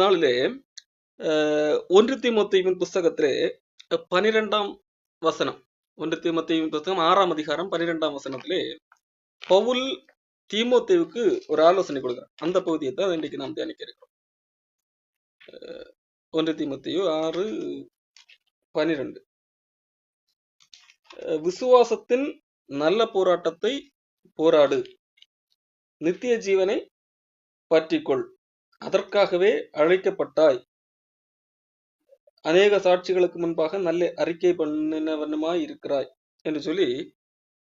நாளிலே 1 தீமோத்தேயுவின் புஸ்தகத்திலே 12ஆம் வசனம், 1 தீமோத்தேயுவின் புஸ்தகம் 6ஆம் அதிகாரம் 12ஆம் வசனத்திலே பவுல் தீமோத்தேயுவுக்கு ஒரு ஆலோசனை கொடுக்கிறார். அந்த பகுதியை தான் இன்றைக்கு நாம் தியானிக்க இருக்கிறோம். 1 தீமோத்தேயு 6:12. விசுவாசத்தின் நல்ல போராட்டத்தை போராடு, நித்திய ஜீவனை பற்றிக்கொள், அதற்காகவே அழைக்கப்பட்டாய், அநேக சாட்சிகளுக்கு முன்பாக நல்ல அறிக்கை பண்ணினவனுமாய் இருக்கிறாய் என்று சொல்லி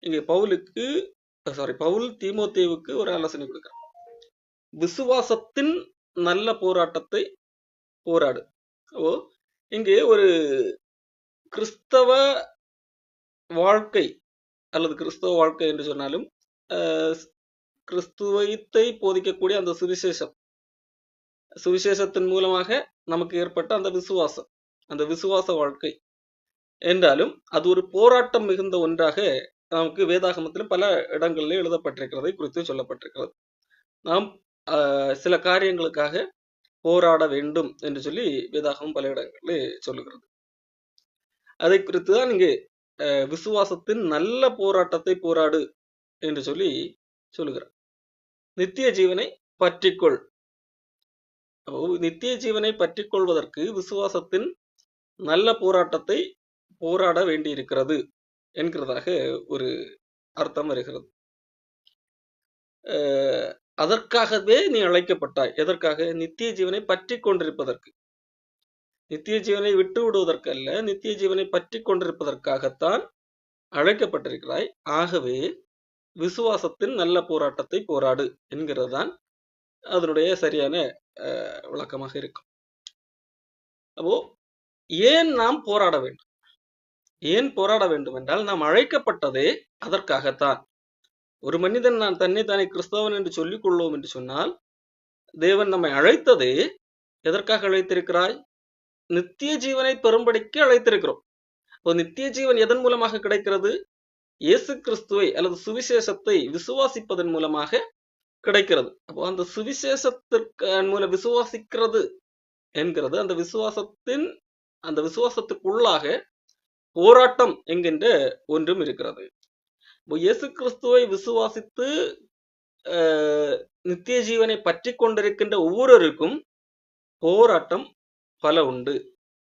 இங்கே பவுல் தீமோத்தேயுவுக்கு ஒரு ஆலோசனை கொடுக்கிறார். விசுவாசத்தின் நல்ல போராட்டத்தை போராடு. இங்கே ஒரு கிறிஸ்தவ வாழ்க்கை அல்லது கிறிஸ்தவ வாழ்க்கை என்று சொன்னாலும் கிறிஸ்துவத்தை போதிக்கக்கூடிய அந்த சுவிசேஷத்தின் மூலமாக நமக்கு ஏற்பட்ட அந்த விசுவாச வாழ்க்கை என்றாலும் அது ஒரு போராட்டம் மிகுந்த ஒன்றாக நமக்கு வேதாகமத்திலும் பல இடங்களில் எழுதப்பட்டிருக்கிறதை குறித்து சொல்லப்பட்டிருக்கிறது. நாம் சில காரியங்களுக்காக போராட வேண்டும் என்று சொல்லி வேதாகமம் பல இடங்களில் சொல்லுகிறது. அதை குறித்து தான் இங்கே விசுவாசத்தின் நல்ல போராட்டத்தை போராடு என்று சொல்லி சொல்லுகிறார். நித்திய ஜீவனை பற்றிக்கொள். நித்திய ஜீவனை பற்றிக்கொள்வதற்கு விசுவாசத்தின் நல்ல போராட்டத்தை போராட வேண்டியிருக்கிறது என்கிறதாக ஒரு அர்த்தம் வருகிறது. அதற்காகவே நீ அழைக்கப்பட்டாய். எதற்காக? நித்திய ஜீவனை பற்றி கொண்டிருப்பதற்கு. நித்திய ஜீவனை விட்டு விடுவதற்கு அல்ல, நித்திய ஜீவனை பற்றி கொண்டிருப்பதற்காகத்தான் அழைக்கப்பட்டிருக்கிறாய். ஆகவே விசுவாசத்தின் நல்ல போராட்டத்தை போராடு என்கிறது தான் அதனுடைய சரியான விளக்கமாக இருக்கும். அப்போ ஏன் நாம் போராட வேண்டும்? ஏன் போராட வேண்டும் என்றால், நாம் அழைக்கப்பட்டதே அதற்காகத்தான். ஒரு மனிதன் நான் தன்னை கிறிஸ்தவன் என்று சொல்லிக் கொள்வோம் என்று சொன்னால், தேவன் நம்மை அழைத்ததே எதற்காக அழைத்திருக்கிறாய்? நித்திய ஜீவனை பெறும்படிக்கு அழைத்திருக்கிறோம். இப்போ நித்திய ஜீவன் எதன் மூலமாக கிடைக்கிறது? இயேசு கிறிஸ்துவை அல்லது சுவிசேஷத்தை விசுவாசிப்பதன் மூலமாக கிடைக்கிறது. அப்போ அந்த சுவிசேஷத்திற்கு மூலம் விசுவாசிக்கிறது என்கிறது அந்த விசுவாசத்துக்குள்ளாக போராட்டம் என்கின்ற ஒன்றும் இருக்கிறது. இயேசு கிறிஸ்துவை விசுவாசித்து நித்திய ஜீவனை பற்றி கொண்டிருக்கின்ற ஒவ்வொருவருக்கும் போராட்டம் பல உண்டு.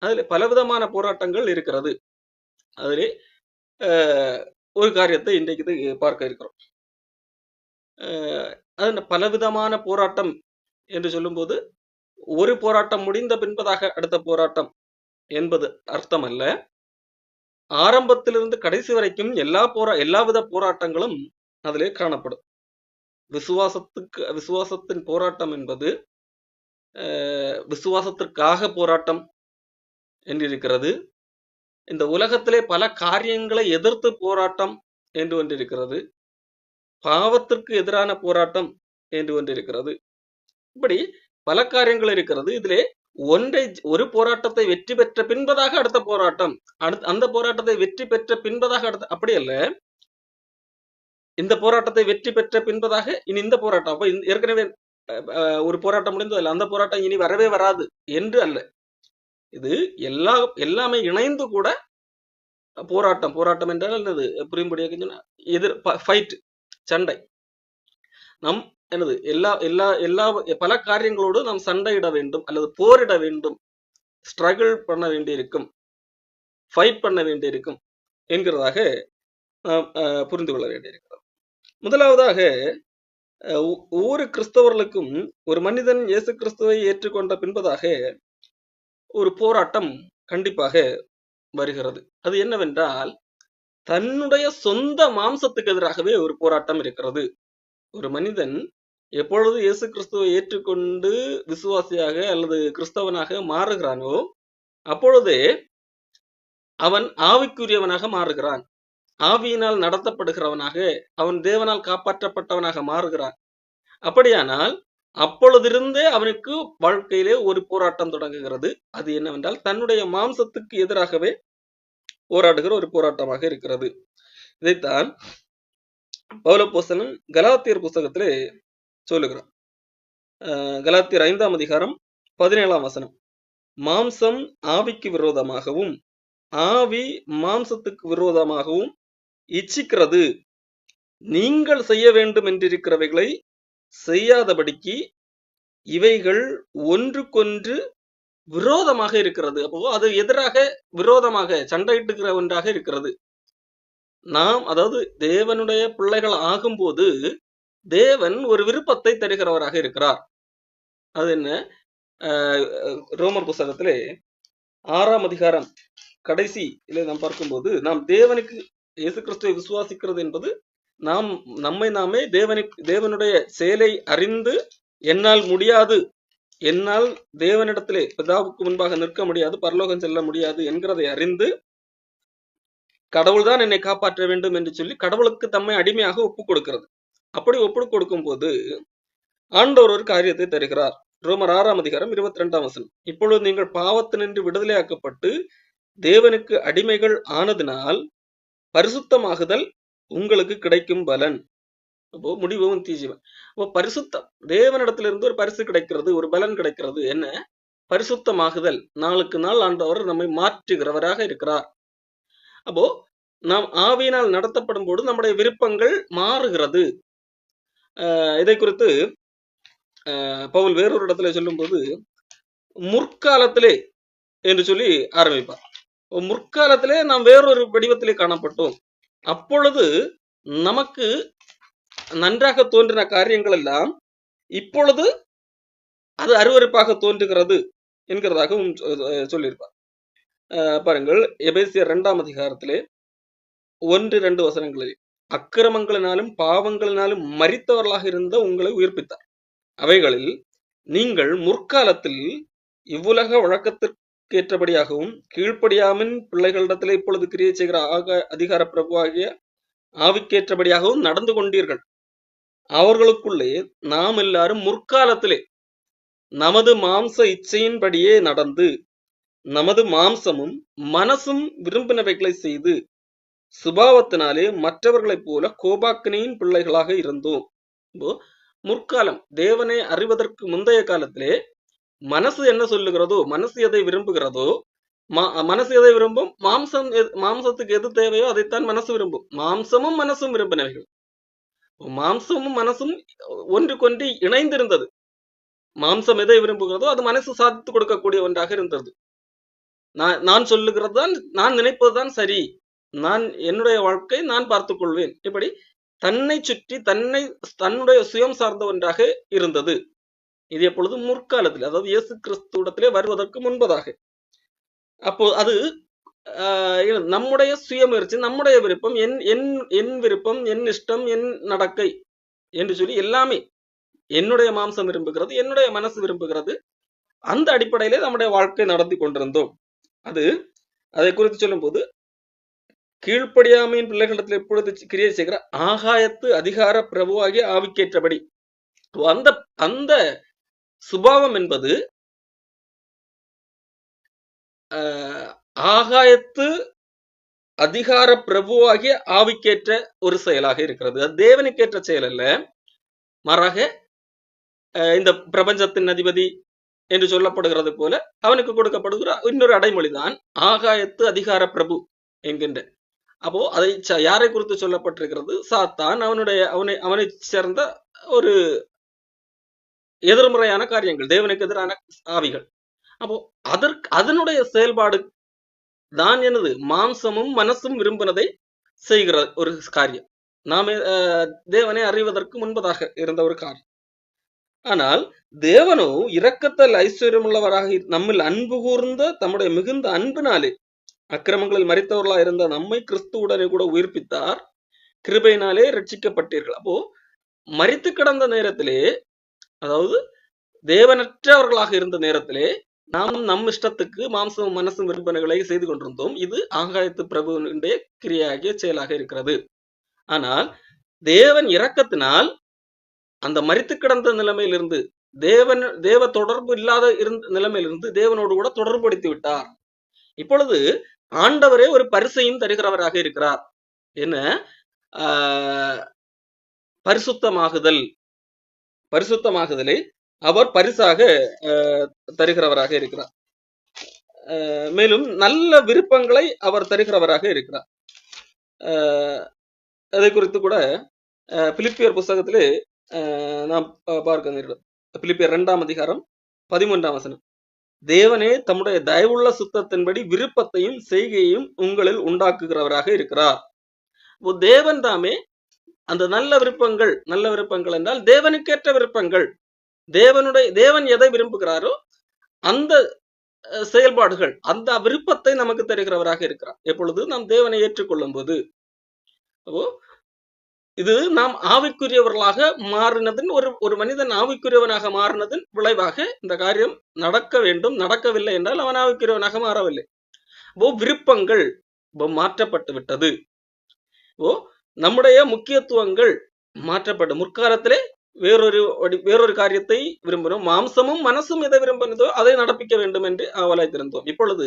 அதில் பலவிதமான போராட்டங்கள் இருக்கிறது. அதிலே ஒரு காரியத்தை இன்றைக்கு பார்க்க இருக்கிறோம். அது பலவிதமான போராட்டம் என்று சொல்லும்போது ஒரு போராட்டம் முடிந்த பின்பதாக அடுத்த போராட்டம் என்பது அர்த்தம் அல்ல. ஆரம்பத்திலிருந்து கடைசி வரைக்கும் எல்லாவித போராட்டங்களும் அதிலே காணப்படும். விசுவாசத்தின் போராட்டம் என்பது விசுவாசத்திற்காக போராட்டம் என்றிருக்கிறது. இந்த உலகத்திலே பல காரியங்களை எதிர்த்து போராட்டம் என்று ஒன்றிருக்கிறது. பாவத்திற்கு எதிரான போராட்டம் என்று ஒன்றிருக்கிறது. இப்படி பல காரியங்கள் இருக்கிறது. இதிலே ஒரு போராட்டத்தை வெற்றி பெற்ற பின்பதாக அடுத்த போராட்டம், அந்த போராட்டத்தை வெற்றி பெற்ற பின்பதாக அடுத்த, அப்படி அல்ல. இந்த போராட்டத்தை வெற்றி பெற்ற பின்பதாக இனி இந்த போராட்டம், அப்ப ஏற்கனவே ஒரு போராட்டம் முடிந்ததில்லை, அந்த போராட்டம் இனி வரவே வராது என்று அல்ல. இது எல்லாமே இணைந்து கூட போராட்டம் என்றால் என்னது புரியும்படியாக ஃபைட், சண்டை. நம் என்னது எல்லா பல காரியங்களோடு நாம் சண்டையிட வேண்டும் அல்லது போரிட வேண்டும், ஸ்ட்ரகிள் பண்ண வேண்டியிருக்கும், ஃபைட் பண்ண வேண்டியிருக்கும் என்கிறதாக நாம் புரிந்து கொள்ள வேண்டியிருக்கிறது. முதலாவதாக, ஒவ்வொரு கிறிஸ்தவர்களுக்கும் ஒரு மனிதன் இயேசு கிறிஸ்துவை ஏற்றுக்கொண்ட பின்பதாக ஒரு போராட்டம் கண்டிப்பாக வருகிறது. அது என்னவென்றால், தன்னுடைய சொந்த மாம்சத்துக்கு எதிராகவே ஒரு போராட்டம் இருக்கிறது. ஒரு மனிதன் எப்பொழுது இயேசு கிறிஸ்துவை ஏற்றுக்கொண்டு விசுவாசியாக அல்லது கிறிஸ்தவனாக மாறுகிறானோ அப்பொழுதே அவன் ஆவிக்குரியவனாக மாறுகிறான். ஆவியினால் நடத்தப்படுகிறவனாக, அவன் தேவனால் காப்பாற்றப்பட்டவனாக மாறுகிறான். அப்படியானால் அப்பொழுதிருந்தே அவனுக்கு வாழ்க்கையிலே ஒரு போராட்டம் தொடங்குகிறது. அது என்னவென்றால், தன்னுடைய மாம்சத்துக்கு எதிராகவே போராடுகிற ஒரு போராட்டமாக இருக்கிறது. இதைத்தான் பவுல் அப்போஸ்தலன் கலாத்தியர் புஸ்தகத்திலே சொல்லுகிறார். கலாத்தியர் 5ஆம் அதிகாரம் 17ஆம் வசனம். மாம்சம் ஆவிக்கு விரோதமாகவும் ஆவி மாம்சத்துக்கு விரோதமாகவும் இச்சிக்கிறது. நீங்கள் செய்ய வேண்டும் என்றிருக்கிறவைகளை செய்யாதபடிக்கு இவைகள் ஒன்றுக்கொன்று விரோதமாக இருக்கிறது. அப்போ அது எதிராக விரோதமாக சண்டையிட்டுக்கிற ஒன்றாக இருக்கிறது. நாம் அதாவது தேவனுடைய பிள்ளைகள் ஆகும்போது தேவன் ஒரு விருப்பத்தை தருகிறவராக இருக்கிறார். அது என்ன? ரோமர் புஸ்தகத்திலே 6ஆம் அதிகாரம் கடைசி நாம் பார்க்கும்போது, நாம் தேவனுக்கு இயேசு கிறிஸ்துவை விசுவாசிக்கிறது என்பது நாம் நம்மை நாமே தேவனுடைய செயலை அறிந்து என்னால் முடியாது, என்னால் தேவனிடத்திலே பிதாவுக்கு முன்பாக நிற்க முடியாது, பரலோகம் செல்ல முடியாது என்கிறதை அறிந்து கடவுள்தான் என்னை காப்பாற்ற வேண்டும் என்று சொல்லி கடவுளுக்கு தம்மை அடிமையாக ஒப்புக் கொடுக்கிறது. அப்படி ஒப்புக் கொடுக்கும் போது ஆண்டவர் ஒரு காரியத்தை தருகிறார். ரோமர் 6ஆம் அதிகாரம் 22ஆம் வசனம். இப்பொழுது நீங்கள் பாவத்தினின்று விடுதலையாக்கப்பட்டு தேவனுக்கு அடிமைகள் ஆனதினால் பரிசுத்தமாகுதல் உங்களுக்கு கிடைக்கும் பலன். அப்போ முடிவும் தீஜீவன். அப்போ பரிசுத்தம், தேவனிடத்திலிருந்து ஒரு பரிசு கிடைக்கிறது, ஒரு பலன் கிடைக்கிறது. என்ன? பரிசுத்தமாகுதல். நாளுக்கு நாள் ஆண்டவர் நம்மை மாற்றுகிறவராக இருக்கிறார். அப்போ நாம் ஆவியினால் நடத்தப்படும் போது நம்முடைய விருப்பங்கள் மாறுகிறது. இதை குறித்து பவுல் வேறொரு இடத்துல சொல்லும் போது முற்காலத்திலே என்று சொல்லி ஆரம்பிப்பார். முற்காலத்திலே நாம் வேறொரு வடிவத்திலே காணப்பட்டோம். அப்பொழுது நமக்கு நன்றாக தோன்றின காரியங்கள் எல்லாம் இப்பொழுது அது அருவருப்பாக தோன்றுகிறது என்கிறதாகவும் சொல்லியிருப்பார். பாருங்கள், எபேசியர் 2ஆம் அதிகாரத்திலே 1-2 வசனங்களில் அக்கிரமங்களினாலும் பாவங்களினாலும் மரித்தவர்களாக இருந்த உங்களை உயிர்ப்பித்தார். அவைகளில் நீங்கள் முற்காலத்தில் இவ்வுலக வழக்கத்திற்கேற்றபடியாகவும் கீழ்ப்படியாமின் பிள்ளைகளிடத்திலே இப்பொழுது கிரியை செய்கிற அதிகார பிரபுவாகிய ஆவிக்கேற்றபடியாகவும் நடந்து கொண்டீர்கள். அவர்களுக்குள்ளே நாம் எல்லாரும் முற்காலத்திலே நமது மாம்ச இச்சையின்படியே நடந்து நமது மாம்சமும் மனசும் விரும்பினவைகளை செய்து சுபாவத்தினாலே மற்றவர்களைப் போல கோபாக்கினியின் பிள்ளைகளாக இருந்தோம். முற்காலம், தேவனை அறிவதற்கு முந்தைய காலத்திலே மனசு என்ன சொல்லுகிறதோ, மனசு எதை விரும்புகிறதோ, மனசு எதை விரும்பும், மாம்சத்துக்கு எது தேவையோ அதைத்தான் மனசு விரும்பும். மாம்சமும் மனசும் விரும்பினவைகள். மாம்சமும் மனசும் ஒன்றுக்கொன்று இணைந்திருந்தது. மாம்சம் எதை விரும்புகிறதோ அது மனசு சாதித்து கொடுக்கக்கூடிய ஒன்றாக இருந்தது. நான் சொல்லுகிறது தான், நான் நினைப்பதுதான் சரி, நான் என்னுடைய வாழ்க்கை நான் பார்த்துக் கொள்வேன், இப்படி தன்னை சுற்றி தன்னுடைய சுயம் சார்ந்த ஒன்றாக இருந்தது. இது எப்பொழுது? முற்காலத்தில், அதாவது இயேசு கிறிஸ்துவிடத்திலே வருவதற்கு முன்பதாக. அப்போ அது நம்முடைய சுயமுயற்சி, நம்முடைய விருப்பம், என் விருப்பம், என் இஷ்டம், என் நடக்கை என்று சொல்லி எல்லாமே என்னுடைய மாம்சம் விரும்புகிறது, என்னுடைய மனசு விரும்புகிறது. அந்த அடிப்படையிலே நம்முடைய வாழ்க்கை நடத்தி கொண்டிருந்தோம். அதை குறித்து சொல்லும் போது, கீழ்ப்படியாமையின் பிள்ளைகளிடத்தில் எப்பொழுது கிரியை செய்கிற ஆகாயத்து அதிகார பிரபுவாகிய ஆவிக்கேற்றபடி. அந்த சுபாவம் என்பது ஆகாயத்து அதிகார பிரபுவாகிய ஆவிக்கேற்ற ஒரு செயலாக இருக்கிறது. அது தேவனுக்கேற்ற செயல் அல்ல. மாறாக இந்த பிரபஞ்சத்தின் அதிபதி என்று சொல்லப்படுகிறது போல அவனுக்கு கொடுக்கப்படுகிற இன்னொரு அடைமொழிதான் ஆகாயத்து அதிகார பிரபு என்கின்ற. அப்போ அதை யாரை குறித்து சொல்லப்பட்டிருக்கிறது? சாத்தான், அவனை சேர்ந்த ஒரு எதிர்மறையான காரியங்கள், தேவனுக்கு எதிரான ஆவிகள். அப்போ அதனுடைய செயல்பாடு தான் எனது மாம்சமும் மனசும் விரும்பினதை செய்கிற ஒரு காரியம். நாமே தேவனை அறிவதற்கு முன்பதாக இருந்த ஒரு காரியம். ஆனால் தேவனோ இரக்கத்தில் ஐஸ்வர்யமுள்ளவராக நம்மில் அன்பு கூர்ந்த தம்முடைய மிகுந்த அன்பினாலே அக்கிரமங்களில் மரித்தவர்களா இருந்த நம்மை கிறிஸ்துவுடனே கூட உயிர்ப்பித்தார், கிருபையினாலே ரட்சிக்கப்பட்டீர்கள். அப்போ மரித்து கிடந்த நேரத்திலே, அதாவது தேவனற்றவர்களாக இருந்த நேரத்திலே நாம் நம் இஷ்டத்துக்கு மாம்சம் மனசும் விருப்பங்களை செய்து கொண்டிருந்தோம். இது ஆகாயத்து பிரபுவினுடைய கிரியாகிய செயலாக இருக்கிறது. ஆனால் தேவன் இரக்கத்தினால் அந்த மரித்து கிடந்த நிலைமையிலிருந்து, தேவ தொடர்பு இல்லாத நிலைமையிலிருந்து தேவனோடு கூட தொடர்புபடுத்தி விட்டார். இப்பொழுது ஆண்டவரே ஒரு பரிசையும் தருகிறவராக இருக்கிறார். என்ன? பரிசுத்தமாகுதலை அவர் பரிசாக தருகிறவராக இருக்கிறார். மேலும் நல்ல விருப்பங்களை அவர் தருகிறவராக இருக்கிறார். அதை குறித்து கூட பிலிப்பியர் புஸ்தகத்திலே நாம் பார்க்க நேரிடும். பிலிப்பியர் 2ஆம் அதிகாரம் 13ஆம் வசனம். தேவனே தம்முடைய தயவுள்ள சுத்தத்தின்படி விருப்பத்தையும் செய்கையையும் உங்களில் உண்டாக்குகிறவராக இருக்கிறார். தேவன் தாமே அந்த நல்ல விருப்பங்கள் என்றால் தேவனுக்கேற்ற விருப்பங்கள், தேவன் எதை விரும்புகிறாரோ அந்த செயல்பாடுகள், அந்த விருப்பத்தை நமக்கு தருகிறவராக இருக்கிறார். எப்பொழுது நாம் தேவனை ஏற்றுக்கொள்ளும் போது, இது நாம் ஆவிக்குரியவர்களாக மாறினதன் ஒரு மனிதன் ஆவிக்குரியவனாக மாறினதன் விளைவாக இந்த காரியம் நடக்க வேண்டும். நடக்கவில்லை என்றால் அவன் ஆவிக்குரியவனாக மாறவில்லை. விருப்பங்கள் மாற்றப்பட்டு விட்டது. நம்முடைய முக்கியத்துவங்கள் மாற்றப்பட்டு முற்காலத்திலே வேறொரு காரியத்தை விரும்புகிறோம். மாம்சமும் மனசும் எதை விரும்பினதோ அதை நடப்பிக்க வேண்டும் என்று ஆவலாய்த்திருந்தோம். இப்பொழுது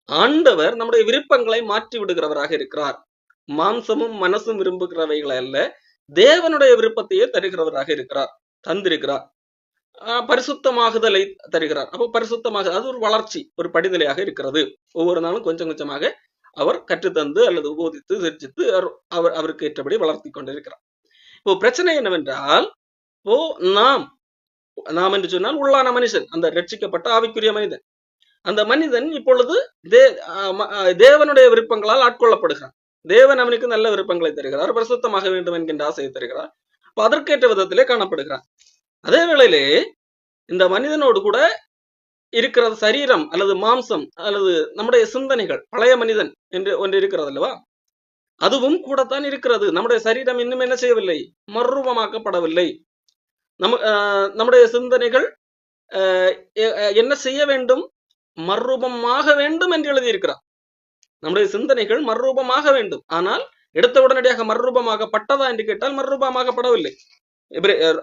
ஆண்டவர் நம்முடைய விருப்பங்களை மாற்றி விடுகிறவராக இருக்கிறார். மாம்சமும் மனசும் விரும்புகிறவைகளை அல்ல, தேவனுடைய விருப்பத்தையே தருகிறவராக இருக்கிறார், தந்திருக்கிறார். பரிசுத்தமாகுதலை தருகிறார். அப்போ பரிசுத்தமாக அது ஒரு வளர்ச்சி, ஒரு படிநிலையாக இருக்கிறது. ஒவ்வொரு நாளும் கொஞ்சம் கொஞ்சமாக அவர் கற்றுத்தந்து அல்லது உபோதித்து சிரிச்சித்து அவருக்கு ஏற்றபடி வளர்த்தி கொண்டிருக்கிறார். இப்போ பிரச்சனை என்னவென்றால், நாம் என்று சொன்னால் உள்ளான மனுஷன், அந்த ரட்சிக்கப்பட்ட ஆவிக்குரிய மனிதன், அந்த மனிதன் இப்பொழுது தேவனுடைய விருப்பங்களால் ஆட்கொள்ளப்படுகிறான். தேவன் அவனுக்கு நல்ல விருப்பங்களை தருகிறார், பரிசுத்தமாக வேண்டும் என்கின்ற ஆசையை தருகிறார். அதற்கேற்ற விதத்திலே காணப்படுகிறான். அதே வேளையிலே இந்த மனிதனோடு கூட இருக்கிற சரீரம் அல்லது மாம்சம் அல்லது நம்முடைய சிந்தனைகள், பழைய மனிதன் என்று ஒன்று இருக்கிறது அல்லவா, அதுவும் கூடத்தான் இருக்கிறது. நம்முடைய சரீரம் இன்னும் என்ன செய்யவில்லை, மறுரூபமாக்கப்படவில்லை. நம்முடைய சிந்தனைகள் என்ன செய்ய வேண்டும், மறுரூபமாக வேண்டும் என்று எழுதியிருக்கிறார். நம்முடைய சிந்தனைகள் மறுரூபமாக வேண்டும். ஆனால் எடுத்த உடனடியாக மறுரூபமாகப்பட்டதா என்று கேட்டால் மறுரூபமாகப்படவில்லை.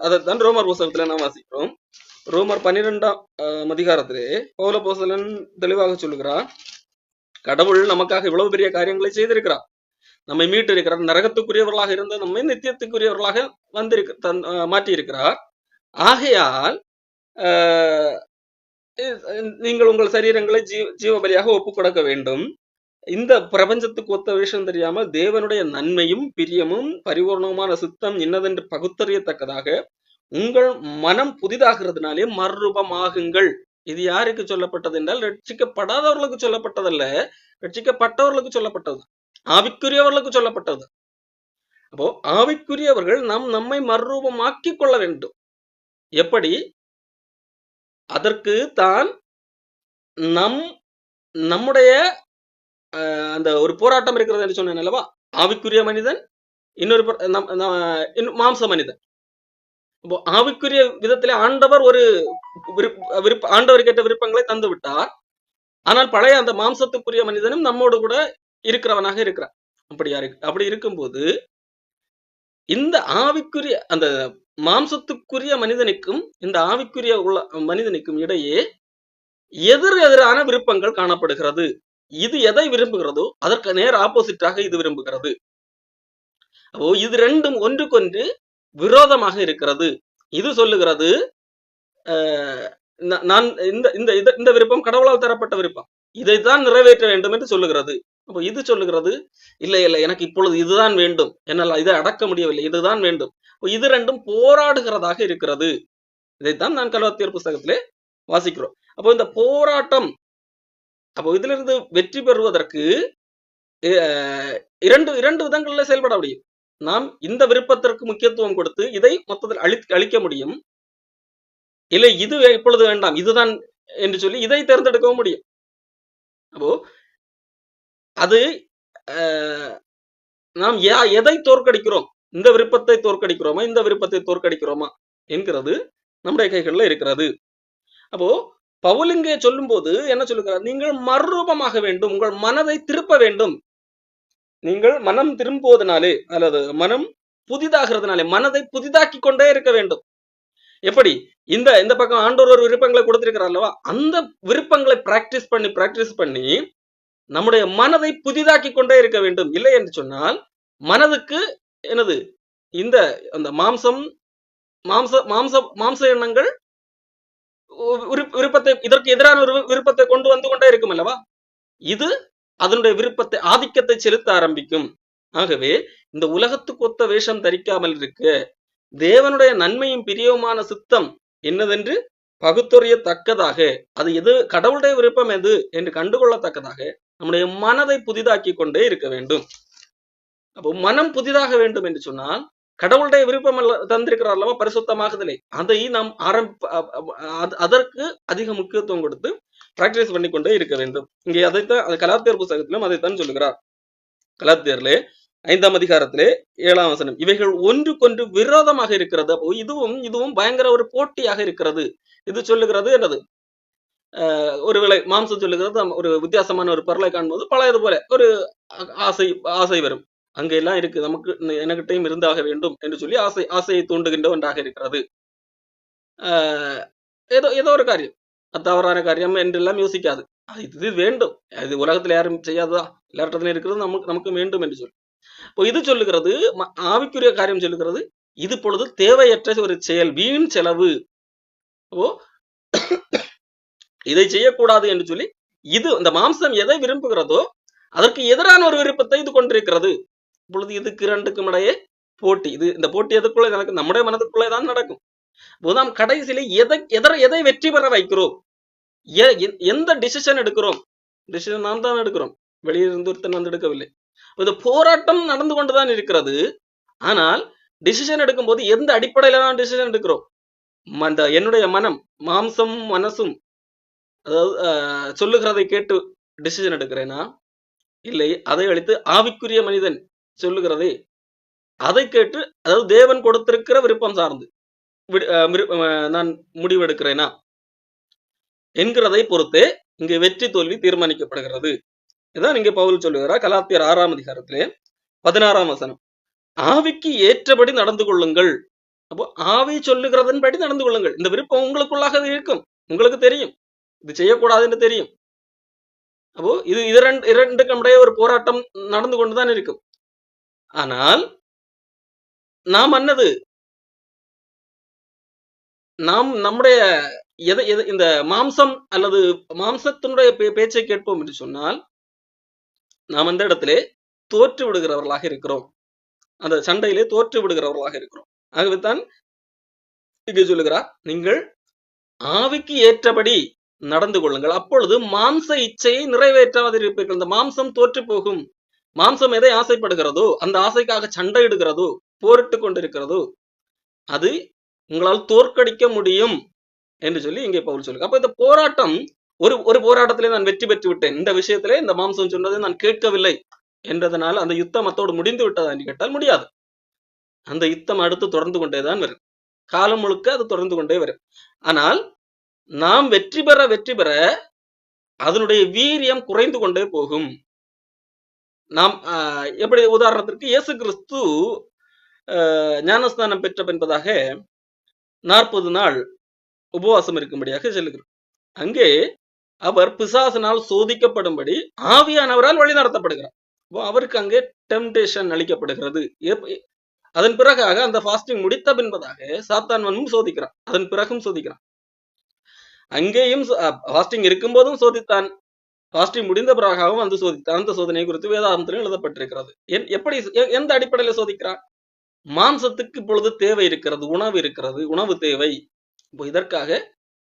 அதைத்தான் ரோமர் புஸ்தகத்துல நாம் வாசிக்கிறோம். ரோமர் 12ஆம் அதிகாரத்திலே பவுல் அப்போஸ்தலன் தெளிவாக சொல்லுகிறார், கடவுள் நமக்காக இவ்வளவு பெரிய காரியங்களை செய்திருக்கிறார், நம்மை மீட்டு இருக்கிறார், நரகத்துக்குரியவர்களாக இருந்த நம்மை நித்தியத்துக்குரியவர்களாக மாற்றி இருக்கிறார். ஆகையால் நீங்கள் உங்கள் சரீரங்களை ஜீவபலியாக ஒப்புக் கொடுக்க வேண்டும். இந்த பிரபஞ்சத்துக்கு ஒத்த விஷயம் தெரியாமல் தேவனுடைய நன்மையும் பிரியமும் பரிபூர்ணமான சித்தம் இன்னதென்று பகுத்தறியத்தக்கதாக உங்கள் மனம் புதிதாகிறதுனாலே மறுரூபமாகுங்கள். இது யாருக்கு சொல்லப்பட்டது என்றால், ரட்சிக்கப்படாதவர்களுக்கு சொல்லப்பட்டதல்ல, ரட்சிக்கப்பட்டவர்களுக்கு சொல்லப்பட்டது, ஆவிக்குரியவர்களுக்கு சொல்லப்பட்டது. அப்போ ஆவிக்குரியவர்கள் நம்மை மறுரூபமாக்கி கொள்ள வேண்டும். எப்படி? அதற்கு தான் நம்முடைய அந்த ஒரு போராட்டம் இருக்கிறது என்று சொன்னேன் அல்லவா. ஆவிக்குரிய மனிதன், இன்னொரு மாம்ச மனிதன். ஆவிக்குரிய விதத்திலே ஆண்டவர் ஒரு ஆண்டவருக்கு ஏற்ற விருப்பங்களை தந்து விட்டார். ஆனால் பழைய அந்த மாம்சத்துக்குரிய மனிதனும் நம்மோடு கூட இருக்கிறவனாக இருக்கிறார். அப்படி இருக்கும்போது இந்த ஆவிக்குரிய அந்த மாம்சத்துக்குரிய மனிதனுக்கும் இந்த ஆவிக்குரிய உள்ள மனிதனுக்கும் இடையே எதிரான விருப்பங்கள் காணப்படுகிறது. இது எதை விரும்புகிறதோ அதற்கு நேர் ஆப்போசிட்டாக இது விரும்புகிறது. அப்போ இது ரெண்டும் ஒன்றுக்கொன்று விரோதமாக இருக்கிறது. இது சொல்லுகிறது, நான் இந்த விருப்பம் கடவுளால் தரப்பட்ட விருப்பம், இதைத்தான் நிறைவேற்ற வேண்டும் என்று சொல்லுகிறது. அப்போ இது சொல்லுகிறது, இல்லை இல்லை, எனக்கு இப்பொழுது இதுதான் வேண்டும், என்னால் இதை அடக்க முடியவில்லை, இதுதான் வேண்டும். இது ரெண்டும் போராடுகிறதாக இருக்கிறது. இதைத்தான் நான் கலாத்தியர் புஸ்தகத்திலே வாசிக்கிறோம். அப்போ இந்த போராட்டம், அப்போ இதுல இருந்து வெற்றி பெறுவதற்கு இரண்டு விதங்கள்ல செயல்பட முடியும். நாம் இந்த விருப்பத்திற்கு முக்கியத்துவம் கொடுத்து இதை மொத்தத்தில் அழிக்க முடியும். இல்லை, இது இப்பொழுது வேண்டாம், இதுதான் என்று சொல்லி இதை தேர்ந்தெடுக்கவும் முடியும். அப்போ அது நாம் எதை தோற்கடிக்கிறோம், இந்த விருப்பத்தை தோற்கடிக்கிறோமா, இந்த விருப்பத்தை தோற்கடிக்கிறோமா என்கிறது நம்முடைய கைகளில் இருக்கிறது. அப்போ பவுல் இங்கே சொல்லும் போது என்ன சொல்லுகிறார், நீங்கள் மறுரூபமாக வேண்டும், உங்கள் மனதை திருப்ப வேண்டும். நீங்கள் மனம் திரும்புவதனாலே அல்லது மனம் புதிதாகிறதுனாலே மனதை புதிதாக்கி கொண்டே இருக்க வேண்டும். எப்படி? இந்த பக்கம் ஆண்டவர் ஒரு விருப்பங்களை கொடுத்திருக்கிறார் அல்லவா, அந்த விருப்பங்களை பிராக்டிஸ் பண்ணி நம்முடைய மனதை புதிதாக்கி கொண்டே இருக்க வேண்டும். இல்லை என்று சொன்னால் மனதுக்கு என்னது, அந்த மாம்ச எண்ணங்கள் விருப்பத்தை, இதற்கு எதிரான ஒரு விருப்பத்தை கொண்டு வந்து கொண்டே இருக்கும் அல்லவா? இது அதனுடைய விருப்பத்தை, ஆதிக்கத்தை செலுத்த ஆரம்பிக்கும். ஆகவே இந்த உலகத்துக்கு ஒத்த வேஷம் தரிக்காமல் இருக்க, தேவனுடைய நன்மையும் பிரியவுமான சித்தம் என்னதென்று பகுத்தறியத்தக்கதாக, அது எது கடவுளுடைய விருப்பம் எது என்று கண்டுகொள்ளத்தக்கதாக நம்முடைய மனதை புதிதாக்கி கொண்டே இருக்க வேண்டும். அப்போ மனம் புதிதாக வேண்டும் என்று சொன்னால், கடவுளுடைய விருப்பம் தந்திருக்கிறார் அல்லவா பரிசுத்தமாகுதலை, அதை நாம் அதற்கு அதிக முக்கியத்துவம் கொடுத்து பிராக்டிஸ் பண்ணிக்கொண்டே இருக்க வேண்டும். இங்கே அதைத்தான் கலாத்தியர் புத்தகத்திலும் அதைத்தான் சொல்லுகிறார். கலாத்தியர்லே 5ஆம் அதிகாரத்திலே 7ஆம் வசனம், இவைகள் ஒன்றுக்கொன்று விரோதமாக இருக்கிறது. அப்போ இதுவும் பயங்கர ஒரு போட்டியாக இருக்கிறது. இது சொல்லுகிறது என்னது? ஒருவேளை மாம்சம் சொல்லுகிறது ஒரு வித்தியாசமான ஒரு பொருளை காணும்போது பழையது போல ஒரு ஆசை வரும். அங்க எல்லாம் இருக்கு, நமக்கு எனக்கிட்டையும் இருந்தாக வேண்டும் என்று சொல்லி ஆசையை தூண்டுகின்ற ஒன்றாக இருக்கிறது. ஏதோ ஒரு காரியம், தவறான காரியம் என்றெல்லாம் யோசிக்காது. இது வேண்டும், இது உலகத்துல யாரும் செய்யாததா, எல்லா இருக்கிறது நமக்கு வேண்டும் என்று சொல்லி. இப்போ இது சொல்லுகிறது, ஆவிக்குரிய காரியம் சொல்லுகிறது, இது பொழுது தேவையற்ற ஒரு செயல், வீண் செலவு. அப்போ இதை செய்யக்கூடாது என்று சொல்லி இது இந்த மாம்சம் எதை விரும்புகிறதோ அதற்கு எதிரான ஒரு விருப்பத்தை இது கொண்டிருக்கிறது. இப்பொழுது இதுக்கு இரண்டுக்கும் இடையே போட்டி. இந்த போட்டி எதுக்குள்ளே நடக்கும்? நம்முடைய மனதுக்குள்ளே தான் நடக்கும். நாம் கடைசியில எதை வெற்றி பெற வைக்கிறோம், எந்த டிசிஷன் எடுக்கிறோம்? டிசிஷன் நாம் தான் எடுக்கிறோம், வெளியிலிருந்து ஒருத்தன் வந்து எடுக்கவில்லை. இந்த போராட்டம் நடந்து கொண்டுதான் இருக்கிறது. ஆனால் டிசிஷன் எடுக்கும் போது எந்த அடிப்படையில நான் டிசிஷன் எடுக்கிறோம்? என்னுடைய மனம், மாம்சம், மனசும் அதாவது சொல்லுகிறதை கேட்டு டிசிஷன் எடுக்கிறேனா, இல்லை அதை அழித்து ஆவிக்குரிய மனிதன் சொல்லுகிறதே அதை கேட்டு, அதாவது தேவன் கொடுத்திருக்கிற விருப்பம் சார்ந்து நான் முடிவெடுக்கிறேனா என்கிறதை பொறுத்தே இங்கே வெற்றி தோல்வி தீர்மானிக்கப்படுகிறது. இதான் இங்கே பவுல் சொல்லுகிறார் கலாத்தியர் 6ஆம் அதிகாரத்திலே 16ஆம் வசனம், ஆவிக்கு ஏற்றபடி நடந்து கொள்ளுங்கள். அப்போ ஆவி சொல்லுகிறதன்படி நடந்து கொள்ளுங்கள். இந்த விருப்பம் உங்களுக்குள்ளாக இருக்கும், உங்களுக்கு தெரியும் இது செய்யக்கூடாது என்று தெரியும். அப்போ இது இரண்டுக்கும் இடையே ஒரு போராட்டம் நடந்து கொண்டுதான் இருக்கும். ஆனால் நாம் நம்முடைய இந்த மாம்சம் அல்லது மாம்சத்தினுடைய பேச்சை கேட்போம் என்று சொன்னால் நாம் அந்த இடத்திலே தோற்று விடுகிறவர்களாக இருக்கிறோம், அந்த சண்டையிலே தோற்று விடுகிறவர்களாக இருக்கிறோம். ஆகவேதான் இங்கே சொல்லுகிறார், நீங்கள் ஆவிக்கு ஏற்றபடி நடந்து கொள்ளுங்கள், அப்பொழுது மாம்ச இச்சையை நிறைவேற்றாதிருப்பீர்கள். இந்த மாம்சம் தோற்று போகும். மாம்சம் எதை ஆசைப்படுகிறதோ, அந்த ஆசைக்காக சண்டையிடுகிறதோ, போரிட்டு கொண்டிருக்கிறதோ, அது உங்களால் தோற்கடிக்க முடியும் என்று சொல்லி இங்கே பவுல் சொல்லுங்க. அப்ப இந்த போராட்டம், ஒரு போராட்டத்திலே நான் வெற்றி பெற்று விட்டேன், இந்த விஷயத்திலே இந்த மாம்சம் சொன்னதை நான் கேட்கவில்லை என்றதனால் அந்த யுத்தம் அத்தோடு முடிந்து விட்டதா என்று கேட்டால் முடியாது. அந்த யுத்தம் அடுத்து தொடர்ந்து கொண்டேதான் வரும், காலம் முழுக்க அது தொடர்ந்து கொண்டே வரும். ஆனால் நாம் வெற்றி பெற அதனுடைய வீரியம் குறைந்து கொண்டே போகும். நாம் எப்படி, உதாரணத்திற்கு இயேசு கிறிஸ்து ஞானஸ்நானம் பெற்ற என்பதாக 40 நாள் உபவாசம் இருக்கும்படியாக செல்லுகிறார். அங்கே அவர் பிசாசினால் சோதிக்கப்படும்படி ஆவியானவரால் வழி நடத்தப்படுகிறார். அவருக்கு அங்கே டெம்டேஷன் அளிக்கப்படுகிறது. அதன் பிறகாக அந்த ஃபாஸ்டிங் முடித்த பின்பதாக சாத்தான் வந்து சோதிக்கிறான், அதன் பிறகும் சோதிக்கிறான். அங்கேயும் ஃபாஸ்டிங் இருக்கும் போதும் சோதித்தான், ஃபாஸ்டிங் முடிந்த பிறகாகவும் வந்து சோதித்தான். அந்த சோதனை குறித்து வேதாந்தத்தில் எழுதப்பட்டிருக்கிறது. எப்படி, எந்த அடிப்படையில் சோதிக்கிறார்? மாம்சத்துக்கு இப்பொழுது தேவை இருக்கிறது, உணவு இருக்கிறது, உணவு தேவை. இப்போ இதற்காக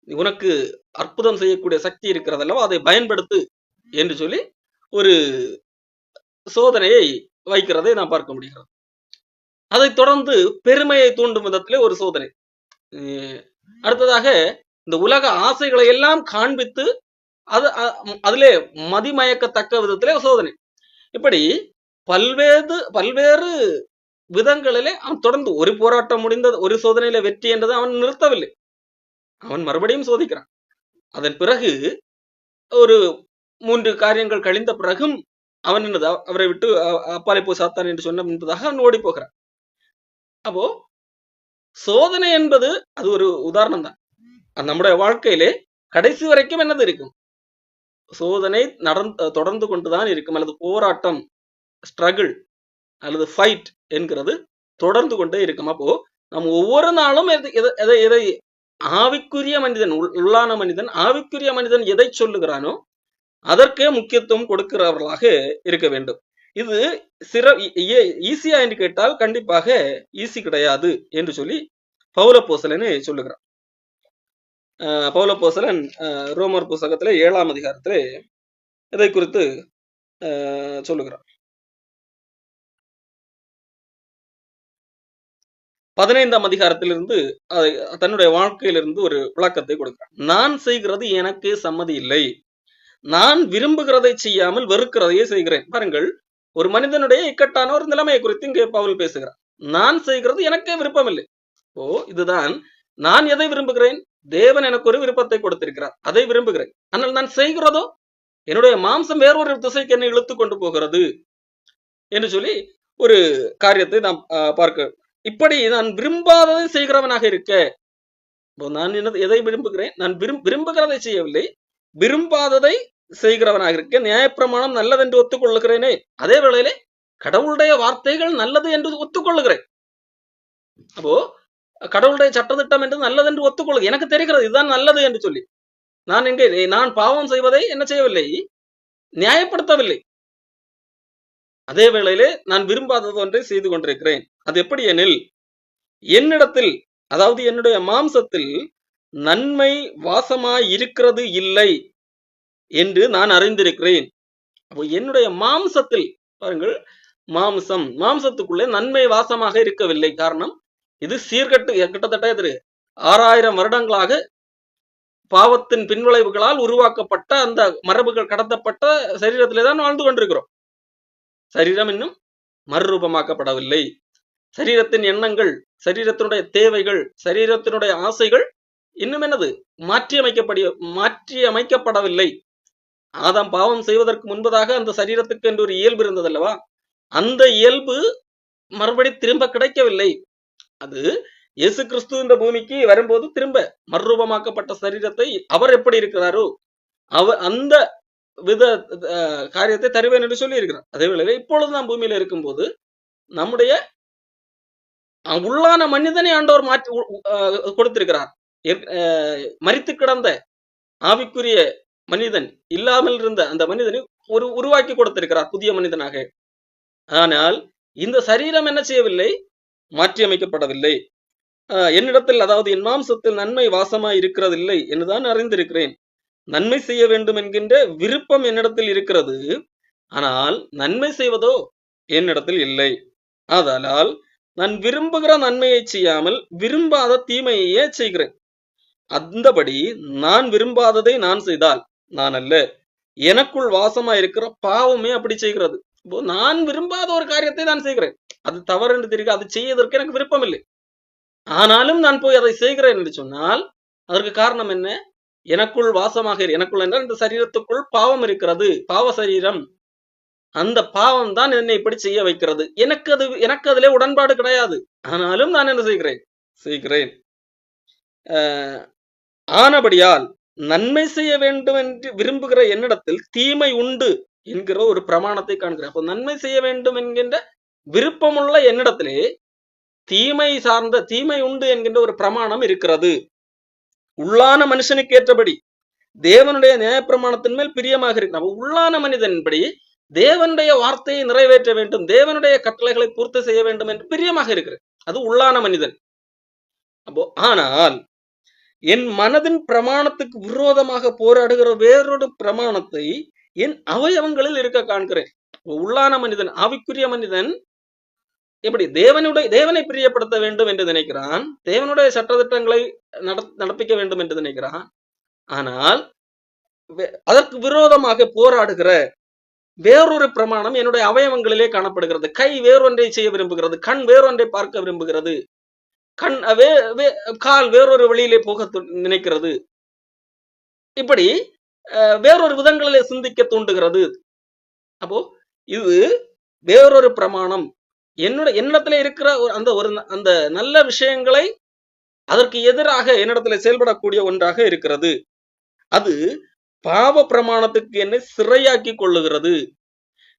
உனக்கு அற்புதம் செய்யக்கூடிய சக்தி இருக்கிறது அல்லவா, அதை பயன்படுத்து என்று சொல்லி ஒரு சோதனையை வைக்கிறதை நாம் பார்க்க முடிகிறது. அதை தொடர்ந்து பெருமையை தூண்டும் விதத்திலே ஒரு சோதனை. அடுத்ததாக இந்த உலக ஆசைகளை எல்லாம் காண்பித்து அதிலே மதிமயக்கத்தக்க விதத்திலே சோதனை. இப்படி பல்வேறு விதங்களிலே அவன் தொடர்ந்து, ஒரு போராட்டம் முடிந்தது, ஒரு சோதனையில வெற்றி என்றதை அவன் நிறுத்தவில்லை, அவன் மறுபடியும் சோதிக்கிறான். அதன் பிறகு ஒரு 3 காரியங்கள் கழிந்த பிறகும் அவன் என்னது, அவரை விட்டு அப்பாலை போ சாத்தான் என்று சொன்ன என்பதாக அவன் ஓடி போகிறான். அப்போ சோதனை என்பது அது ஒரு உதாரணம் தான். நம்முடைய வாழ்க்கையிலே கடைசி வரைக்கும் என்னது இருக்கும், சோதனை தொடர்ந்து கொண்டுதான் இருக்கும், அல்லது போராட்டம், ஸ்ட்ரகிள் அல்லது ஃபைட் என்கிறது தொடர்ந்து கொண்டே இருக்கும். அப்போ நம்ம ஒவ்வொரு நாளும் எதை ஆவிக்குரிய மனிதன், உள்ளான மனிதன், ஆவிக்குரிய மனிதன் எதை சொல்லுகிறானோ அதற்கே முக்கியத்துவம் கொடுக்கிறவர்களாக இருக்க வேண்டும். இது ஈஸியா என்று கேட்டால் கண்டிப்பாக ஈஸி கிடையாது என்று சொல்லி பவுலப்போஸ்தலன் சொல்லுகிறான். பவுலப்போஸ்தலன் ரோமர் புத்தகத்திலே 7ஆம் அதிகாரத்திலே இதை குறித்து சொல்லுகிறான். 15ஆம் அதிகாரத்திலிருந்து தன்னுடைய வாழ்க்கையிலிருந்து ஒரு விளக்கத்தை கொடுக்கிறான். நான் செய்கிறது எனக்கு சம்மதி இல்லை, நான் விரும்புகிறதை செய்யாமல் வெறுக்கிறதையே செய்கிறேன். பாருங்கள், ஒரு மனிதனுடைய இக்கட்டான ஒரு நிலைமையை குறித்து இங்கே பவுல் பேசுகிறார். நான் செய்கிறது எனக்கே விருப்பம் இல்லை. இதுதான் நான் எதை விரும்புகிறேன்? தேவன் எனக்கு ஒரு விருப்பத்தை கொடுத்திருக்கிறார், அதை விரும்புகிறேன். ஆனால் நான் செய்கிறதோ என்னுடைய மாம்சம் வேறொரு திசைக்கு என்னை இழுத்து கொண்டு போகிறது என்று சொல்லி ஒரு காரியத்தை நாம் பார்க்க. இப்படி நான் விரும்பாததை செய்கிறவனாக இருக்க, நான் எதை விரும்புகிறேன்? நான் விரும்புகிறதை செய்யவில்லை, விரும்பாததை செய்கிறவனாக இருக்க நியாயப்பிரமாணம் நல்லது என்று ஒத்துக்கொள்ளுகிறேனே, அதே வேளையிலே கடவுளுடைய வார்த்தைகள் நல்லது என்று ஒத்துக்கொள்ளுகிறேன். அப்போ கடவுளுடைய சட்டத்திட்டம் என்று நல்லது என்று ஒத்துக்கொள்ளு, எனக்கு தெரிகிறது இதுதான் நல்லது என்று சொல்லி நான் பாவம் செய்வதை என்ன செய்யவில்லை, நியாயப்படுத்தவில்லை. அதே வேளையிலே நான் விரும்பாதது ஒன்றை செய்து கொண்டிருக்கிறேன். அது எப்படி எனில், என்னிடத்தில், அதாவது என்னுடைய மாம்சத்தில் நன்மை வாசமாய் இருக்கிறது இல்லை என்று நான் அறிந்திருக்கிறேன். அப்போ என்னுடைய மாம்சத்தில், பாருங்கள், மாம்சத்துக்குள்ளே நன்மை வாசமாக இருக்கவில்லை. காரணம், இது கிட்டத்தட்ட 6000 வருடங்களாக பாவத்தின் பின்விளைவுகளால் உருவாக்கப்பட்ட அந்த மரபுகள் கடத்தப்பட்ட சரீரத்திலே தான் வாழ்ந்து கொண்டிருக்கிறோம். சரீரம் இன்னும் மறுரூபமாக்கப்படவில்லை. சரீரத்தின் எண்ணங்கள், சரீரத்தினுடைய தேவைகள், சரீரத்தினுடைய ஆசைகள் இன்னும் என்னது, மாற்றி அமைக்கப்படவில்லை. ஆதாம் பாவம் செய்வதற்கு முன்பதாக அந்த சரீரத்துக்கு என்று ஒரு இயல்பு இருந்தது அல்லவா? அந்த இயல்பு மறுபடி திரும்ப கிடைக்கவில்லை. அது இயேசு கிறிஸ்து இந்த பூமிக்கு வரும்போது திரும்ப மறுரூபமாக்கப்பட்ட சரீரத்தை அவர் எப்படி இருக்கிறாரோ அந்த வித காரியத்தை தருவேன் என்று சொல்லி இருக்கிறார். அதே வேளையில இப்பொழுது நாம் பூமியில இருக்கும்போது நம்முடைய உள்ளான மனிதனை ஆண்டவர் மாற்றி கொடுத்திருக்கிறார். மரித்து கிடந்த ஆவிக்குரிய மனிதன், இல்லாமல் இருந்த அந்த மனிதனை உருவாக்கி கொடுத்திருக்கிறார் புதிய மனிதனாக. ஆனால் இந்த சரீரம் என்ன செய்யவில்லை, மாற்றி அமைக்கப்படவில்லை. என்னிடத்தில், அதாவது என் மாம்சத்தில் நன்மை வாசமாய் இருக்கிறதில்லை என்றுதான் அறிந்திருக்கிறேன். நன்மை செய்ய வேண்டும் என்கின்ற விருப்பம் என்னிடத்தில் இருக்கிறது, ஆனால் நன்மை செய்வதோ என்னிடத்தில் இல்லை. ஆதலால் நான் விரும்புகிற நன்மையை செய்யாமல் விரும்பாத தீமையே செய்கிறேன். அந்தபடி நான் விரும்பாததை நான் செய்தால் நான் அல்ல, எனக்குள் வாசமா இருக்கிற பாவமே அப்படி செய்கிறது. நான் விரும்பாத ஒரு காரியத்தை நான் செய்கிறேன், அது தவறு என்று தெரியும், அது செய்வதற்கு எனக்கு விருப்பம் இல்லை, ஆனாலும் நான் போய் அதை செய்கிறேன் என்று சொன்னால் அதற்கு காரணம் என்ன? எனக்குள் வாசமாக, எனக்குள் என்றால் இந்த சரீரத்துக்குள் பாவம் இருக்கிறது, பாவ சரீரம். அந்த பாவம் தான் என்னை இப்படி செய்ய வைக்கிறது. எனக்கு அதிலே உடன்பாடு கிடையாது, ஆனாலும் நான் என்ன செய்கிறேன். ஆனபடியால் நன்மை செய்ய வேண்டும் என்று விரும்புகிற என்னிடத்தில் தீமை உண்டு என்கிற ஒரு பிரமாணத்தை காண்கிறேன். அப்போ நன்மை செய்ய வேண்டும் என்கின்ற விருப்பமுள்ள என்னிடத்திலே தீமை உண்டு என்கின்ற ஒரு பிரமாணம் இருக்கிறது. உள்ளான மனுஷனுக்கு ஏற்றபடி தேவனுடைய நியாயப்பிரமாணத்தின் மேல் பிரியமாக இருக்கிறான். உள்ளான மனிதன்படி தேவனுடைய வார்த்தையை நிறைவேற்ற வேண்டும், தேவனுடைய கட்டளைகளை பூர்த்தி செய்ய வேண்டும் என்று பிரியமாக இருக்கிறது. அது உள்ளான மனிதன். ஆனால் என் மனதின் பிரமாணத்துக்கு விரோதமாக போராடுகிற வேறொரு பிரமாணத்தை என் அவயவங்களில் இருக்க காண்கிறேன். உள்ளான மனிதன், ஆவிக்குரிய மனிதன் எப்படி தேவனை பிரியப்படுத்த வேண்டும் என்று நினைக்கிறான், தேவனுடைய சட்டத்திட்டங்களை நடப்பிக்க வேண்டும் என்று நினைக்கிறான். ஆனால் அதற்கு விரோதமாக போராடுகிற வேறொரு பிரமாணம் என்னுடைய அவயவங்களிலே காணப்படுகிறது. கை வேறொன்றை செய்ய விரும்புகிறது, கண் வேறொன்றை பார்க்க விரும்புகிறது, கால் வேறொரு வழியிலே போக நினைக்கிறது. இப்படி வேறொரு விதங்களிலே சிந்திக்க தூண்டுகிறது. அப்போ இது வேறொரு பிரமாணம். என்னிடத்துல இருக்கிற அந்த நல்ல விஷயங்களை அதற்கு எதிராக என்னிடத்துல செயல்படக்கூடிய ஒன்றாக இருக்கிறது. அது பாவ பிரமாணத்துக்கு என்னை சிறையாக்கி கொள்ளுகிறது.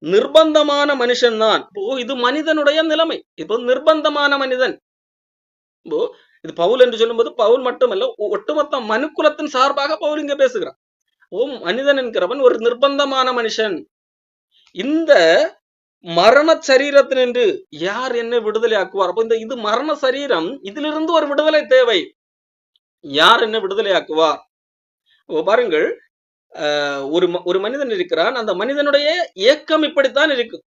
நிர்பந்தமான மனுஷன் தான். இது மனிதனுடைய நிலைமை. இப்போ நிர்பந்தமான மனிதன், இது பவுல் என்று சொல்லும்போது பவுல் மட்டுமல்ல, ஒட்டுமொத்த மனுக்குலத்தின் சார்பாக பவுல் இங்க பேசுகிறார். மனிதன் என்கிறவன் ஒரு நிர்பந்தமான மனுஷன். இந்த மரண சரீரத்தினின்று யார் என்னை விடுதலை ஆக்குவார்? அப்போ இது மரண சரீரம், இதிலிருந்து ஒரு விடுதலை தேவை. யார் என்ன விடுதலை ஆக்குவார்? பாருங்கள், ஒரு மனிதன் இருக்கிறான். அந்த மனிதனுடைய ஏக்கம் இப்படித்தான் இருக்கும்.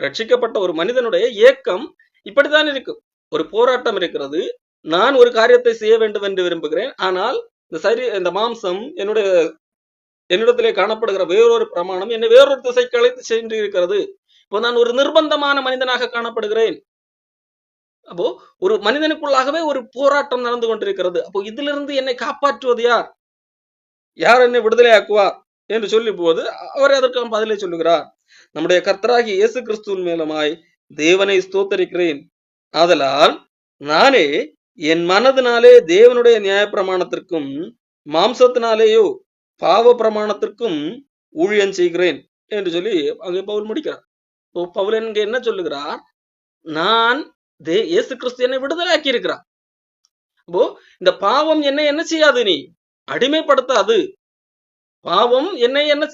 ரட்சிக்கப்பட்ட ஒரு மனிதனுடைய ஏக்கம் இப்படித்தான் இருக்கும். ஒரு போராட்டம் இருக்கிறது. நான் ஒரு காரியத்தை செய்ய வேண்டும் என்று விரும்புகிறேன். ஆனால் இந்த மாம்சம் என்னிடத்திலே காணப்படுகிற வேறொரு பிரமாணம் என்னை வேறொரு திசைக்கு அழைத்து சென்று இருக்கிறது. இப்போ நான் ஒரு நிர்பந்தமான மனிதனாக காணப்படுகிறேன். அப்போ ஒரு மனிதனுக்குள்ளாகவே ஒரு போராட்டம் நடந்து கொண்டிருக்கிறது. அப்போ இதிலிருந்து என்னை காப்பாற்றுவது யார்? யார் என்னை விடுதலை ஆக்குவார் என்று சொல்லி போது அவர் அதற்கான பதிலை சொல்லுகிறார். நம்முடைய கர்த்தராகிய இயேசு கிறிஸ்துவின் மூலமாய் தேவனை ஸ்தோத்தரிக்கிறேன். ஆதலால் நானே என் மனதினாலே தேவனுடைய நியாய பிரமாணத்திற்கும் மாம்சத்தினாலேயோ பாவ பிரமாணத்திற்கும் ஊழியம் செய்கிறேன் என்று சொல்லி அங்கே பவுல் முடிக்கிறார். பவுல் என்க என்ன சொல்லுகிறார்? நான் இயேசு கிறிஸ்து என்னை விடுதலாக்கி இருக்கிறார். அப்போ இந்த பாவம் என்னை என்ன செய்யாது, நீ அடிமைப்படுத்தாது. பாவம் என்னை என்ன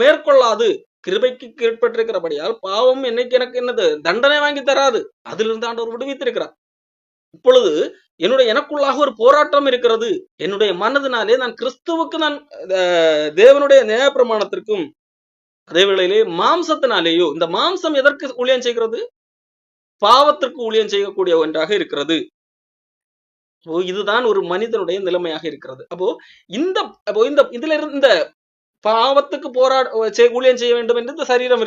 மேற்கொள்ளாது. கிருபைக்கு கீழ்பட்டிருக்கிறபடியால் பாவம் எனக்கு என்னது தண்டனை வாங்கி தராது. அதிலிருந்து ஆண்டவர் விடுவித்திருக்கிறார். இப்பொழுது எனக்குள்ளாக ஒரு போராட்டம் இருக்கிறது. என்னுடைய மனதினாலே நான் கிறிஸ்துவுக்கு, நான் தேவனுடைய நியாய பிரமாணத்திற்கும், அதே வேளையிலே மாம்சத்தினாலேயோ, இந்த மாம்சம் எதற்கு ஊழியம் செய்கிறது? பாவத்திற்கு ஊழியம் செய்யக்கூடிய ஒன்றாக இருக்கிறது. இதுதான் ஒரு மனிதனுடைய நிலைமையாக இருக்கிறது. அப்போ இதுல இந்த பாவத்துக்கு ஊழியம் செய்ய வேண்டும் என்று இந்த சரீரம்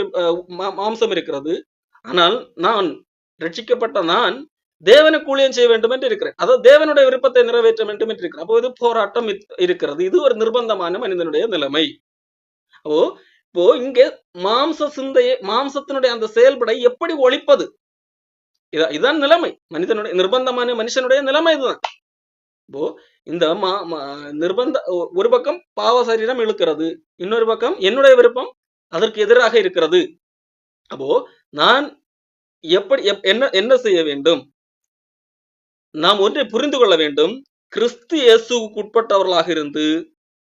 மாம்சம் இருக்கிறது. ஆனால் நான் ரட்சிக்கப்பட்ட நான் தேவனுக்கு ஊழியம் செய்ய வேண்டும் என்று இருக்கிறேன். அதாவது தேவனுடைய விருப்பத்தை நிறைவேற்ற வேண்டும் என்று இருக்கிறேன். அப்போ இது போராட்டம் இருக்கிறது. இது ஒரு நிர்பந்தமான மனிதனுடைய நிலைமை. இப்போ இங்கே மாம்ச சிந்தையை, மாம்சத்தினுடைய அந்த செயல்படை எப்படி ஒழிப்பது? இதுதான் நிலைமை. மனிதனுடைய நிர்பந்தமான மனுஷனுடைய நிலைமை இதுதான். இப்போ இந்த நிர்பந்த ஒரு பக்கம் பாவ சரீரம் இழுக்கிறது, இன்னொரு பக்கம் என்னுடைய விருப்பம் அதற்கு எதிராக இருக்கிறது. அப்போ நான் எப்படி என்ன செய்ய வேண்டும்? நாம் ஒன்றை புரிந்து கொள்ள வேண்டும். கிறிஸ்து இயேசுவுக்கு உட்பட்டவர்களாக இருந்து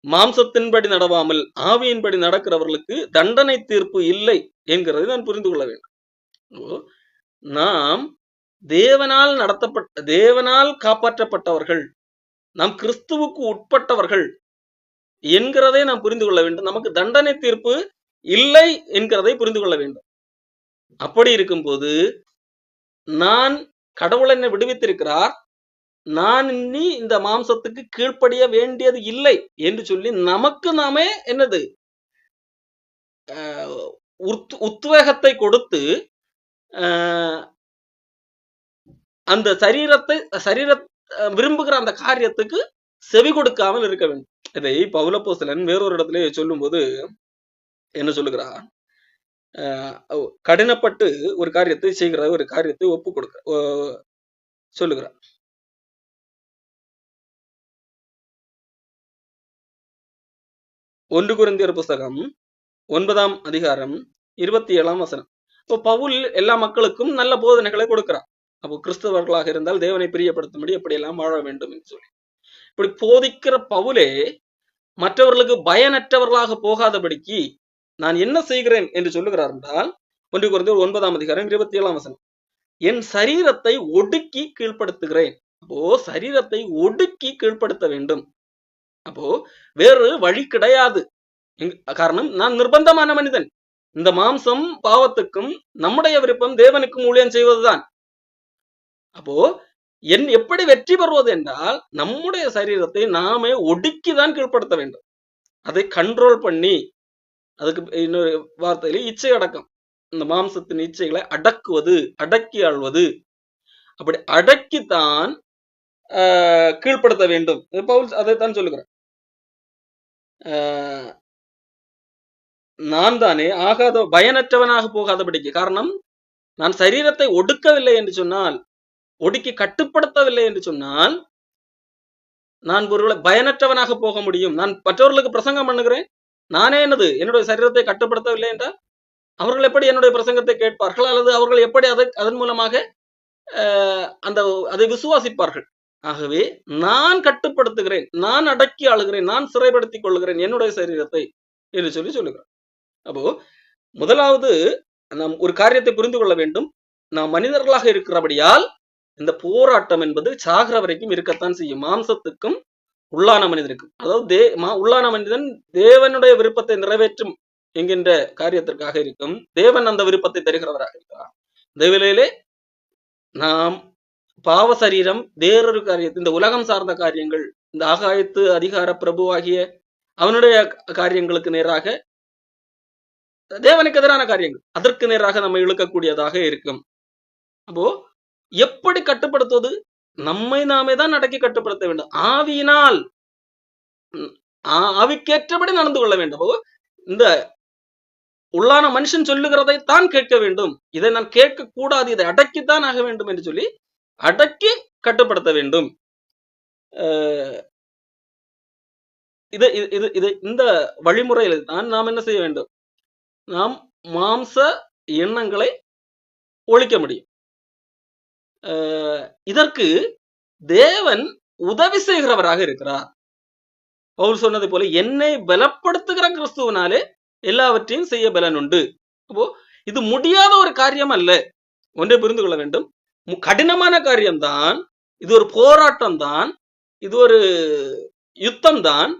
மாம்சத்தின்படி நடவாமல் ஆவியின்படி நடக்கிறவர்களுக்கு தண்டனை தீர்ப்பு இல்லை என்கிறதை நான் புரிந்து கொள்ள வேண்டும். நாம் தேவனால் காப்பாற்றப்பட்டவர்கள், நாம் கிறிஸ்துவுக்கு உட்பட்டவர்கள் என்கிறதை நாம் புரிந்து கொள்ள வேண்டும். நமக்கு தண்டனை தீர்ப்பு இல்லை என்கிறதை புரிந்து கொள்ள வேண்டும். அப்படி இருக்கும்போது நான் கடவுள் என்னை விடுவித்திருக்கிறார், நான் இனி இந்த மாம்சத்துக்கு கீழ்ப்படிய வேண்டியது இல்லை என்று சொல்லி நமக்கு நாமே என்னது உத்வேகத்தை கொடுத்து அந்த சரீர விரும்புகிற அந்த காரியத்துக்கு செவி கொடுக்காமல் இருக்க வேண்டும். இதை பவுலப்போஸ்தலன் வேறொரு இடத்துல சொல்லும் போது என்ன சொல்லுகிறார்? கடினப்பட்டு ஒரு காரியத்தை செய்கிற ஒரு காரியத்தை ஒப்பு கொடுக்க சொல்லுகிறார். 1 கொரிந்தியர் புஸ்தகம் 9ஆம் அதிகாரம் 27ஆம் வசனம். இப்போ பவுல் எல்லா மக்களுக்கும் நல்ல போதனைகளை கொடுக்கிறார். அப்போ கிறிஸ்தவர்களாக இருந்தால் தேவனை பிரியப்படுத்தும்படி எப்படியெல்லாம் வாழ வேண்டும் என்று சொல்லி இப்படி போதிக்கிற பவுலே மற்றவர்களுக்கு பயனற்றவர்களாக போகாதபடிக்கு நான் என்ன செய்கிறேன் என்று சொல்லுகிறார் என்றால் 1 கொரிந்தியர் 9ஆம் அதிகாரம் 27ஆம் வசனம், என் சரீரத்தை ஒடுக்கி கீழ்ப்படுத்துகிறேன். அப்போ சரீரத்தை ஒடுக்கி கீழ்ப்படுத்த வேண்டும். அப்போ வேறு வழி கிடையாது. காரணம், நான் நிர்பந்தமான மனிதன். இந்த மாம்சம் பாவத்துக்கும் நம்முடைய விருப்பம் தேவனுக்கும் ஊழியம் செய்வதுதான். அப்போ எப்படி வெற்றி பெறுவது என்றால் நம்முடைய சரீரத்தை நாமே ஒடுக்கிதான் கீழ்ப்படுத்த வேண்டும். அதை கண்ட்ரோல் பண்ணி, அதுக்கு இன்னொரு வார்த்தையில இச்சை அடக்கம், இந்த மாம்சத்தின் இச்சைகளை அடக்குவது, அடக்கி ஆள்வது, அப்படி அடக்கித்தான் கீழ்ப்படுத்த வேண்டும். பவுல் அதைத்தான் சொல்லுகிறேன். நான் தானே ஆகாத பயனற்றவனாக போகாதபடிக்கு. காரணம், நான் சரீரத்தை ஒடுக்கவில்லை என்று சொன்னால், ஒடுக்கி கட்டுப்படுத்தவில்லை என்று சொன்னால் நான் ஒருவேளை பயனற்றவனாக போக முடியும். நான் மற்றவர்களுக்கு பிரசங்கம் பண்ணுகிறேன், நானே என்னுடைய சரீரத்தை கட்டுப்படுத்தவில்லை என்றால் அவர்கள் எப்படி என்னுடைய பிரசங்கத்தை கேட்பார்கள்? அல்லது அவர்கள் எப்படி அதன் மூலமாக அதை விசுவாசிப்பார்கள்? ஆகவே நான் கட்டுப்படுத்துகிறேன், நான் அடக்கி ஆளுகிறேன், நான் சிறைப்படுத்திக் கொள்கிறேன் என்னுடைய சரீரத்தை என்று சொல்லி சொல்லுகிறேன். அப்போ முதலாவது நாம் ஒரு காரியத்தை புரிந்து கொள்ள வேண்டும். நாம் மனிதர்களாக இருக்கிறபடியால் இந்த போராட்டம் என்பது சாகிற வரைக்கும் இருக்கத்தான் செய்யும். மாம்சத்துக்கும் உள்ளான மனிதனுக்கும், அதாவது உள்ளான மனிதன் தேவனுடைய விருப்பத்தை நிறைவேற்றும் என்கின்ற காரியத்திற்காக இருக்கும். தேவன் அந்த விருப்பத்தை தருகிறவராக இருக்கிறார். தேவனிலே நாம் பாவ சரீரம் வேறொரு காரியத்தை, இந்த உலகம் சார்ந்த காரியங்கள், இந்த ஆகாயத்து அதிகார பிரபுவாகிய அவனுடைய காரியங்களுக்கு நேராக, தேவனுக்கு எதிரான காரியங்கள் அதற்கு நேராக நம்ம இழுக்கக்கூடியதாக இருக்கும். அப்போ எப்படி கட்டுப்படுத்துவது? நம்மை நாமே தான் அடக்கி கட்டுப்படுத்த வேண்டும். ஆவியினால் ஆவிக்கேற்றபடி நடந்து கொள்ள வேண்டும். இந்த உள்ளான மனுஷன் சொல்லுகிறதை தான் கேட்க வேண்டும். இதை நான் கேட்க கூடாது, இதை அடக்கித்தான் ஆக வேண்டும் என்று சொல்லி அடக்கி கட்டுப்படுத்த வேண்டும். இந்த வழிமுறையில் தான் நாம் என்ன செய்ய வேண்டும்? நாம் மாம்ச எண்ணங்களை ஒழிக்க முடியும். இதற்கு தேவன் உதவி செய்கிறவராக இருக்கிறார். பவுல் சொன்னது போல, என்னை பலப்படுத்துகிற கிறிஸ்துவனாலே எல்லாவற்றையும் செய்ய பலன் உண்டு. அப்போ இது முடியாத ஒரு காரியம் அல்ல. ஒன்றை புரிந்து கொள்ள வேண்டும். கடினமான காரியம்தான், இது ஒரு போராட்டம் தான், இது ஒரு யுத்தம் தான்,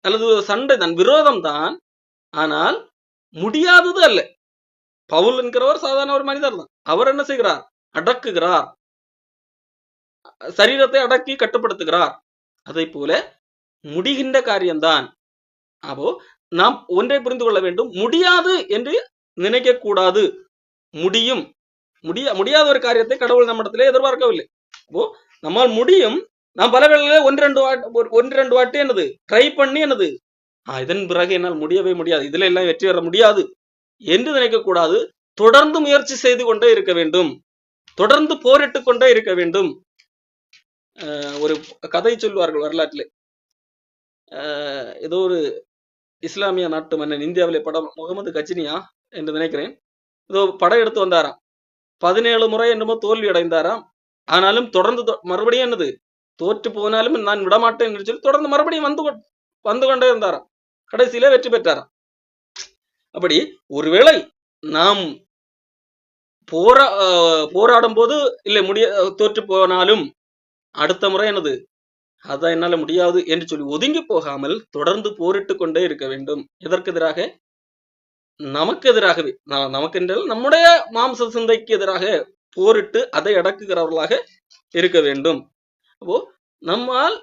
அல்லது ஒரு சண்டை தான், விரோதம் தான். ஆனால் முடியாதது அல்ல. பவுல் என்கிறவர் சாதாரண ஒரு மனிதர் தான். அவர் என்ன செய்கிறார்? அடக்குகிறார், சரீரத்தை அடக்கி கட்டுப்படுத்துகிறார். அதை போல முடிகின்ற காரியம்தான். அப்போ நாம் ஒன்றை புரிந்து கொள்ள வேண்டும், முடியாது என்று நினைக்க கூடாது. முடியும். முடியாத ஒரு காரியத்தை கடவுள் நம்மிடத்திலே எதிர்பார்க்கவில்லை. அப்போ நம்மால் முடியும். நாம் பல வேளையிலே ஒன்று ரெண்டு வாட்டி என்னது ட்ரை பண்ணி என்னது இதன் பிறகு என்னால் முடியவே முடியாது, இதுல எல்லாம் வெற்றி பெற முடியாது என்று நினைக்க கூடாது. தொடர்ந்து முயற்சி செய்து கொண்டே இருக்க வேண்டும், தொடர்ந்து போரிட்டு கொண்டே இருக்க வேண்டும். ஒரு கதை சொல்வார்கள் வரலாற்றிலே. ஏதோ ஒரு இஸ்லாமிய நாட்டு மன்னன், இந்தியாவிலே படம் முகமது கஜினியா என்று நினைக்கிறேன், ஏதோ படம் எடுத்து வந்தாராம். 17 முறை என்னமோ தோல்வி அடைந்தாராம். ஆனாலும் தொடர்ந்து மறுபடியும் என்னது தோற்று போனாலும் நான் விடமாட்டேன் என்று சொல்லி தொடர்ந்து மறுபடியும் வந்து கொண்டே இருந்தாராம். கடைசியில வெற்றி பெற்றாராம். அப்படி ஒருவேளை நாம் போராடும் போது இல்லை தோற்று போனாலும் அடுத்த முறை என்னது அதான் என்னால முடியாது என்று சொல்லி ஒதுங்கி போகாமல் தொடர்ந்து போரிட்டு கொண்டே இருக்க வேண்டும். எதற்கு எதிராக? நமக்கு எதிராகவே, நமக்கு என்றால் நம்முடைய மாம்ச சிந்தைக்கு எதிராக போரிட்டு அதை அடக்குகிறவர்களாக இருக்க வேண்டும். அப்போ நம்மால்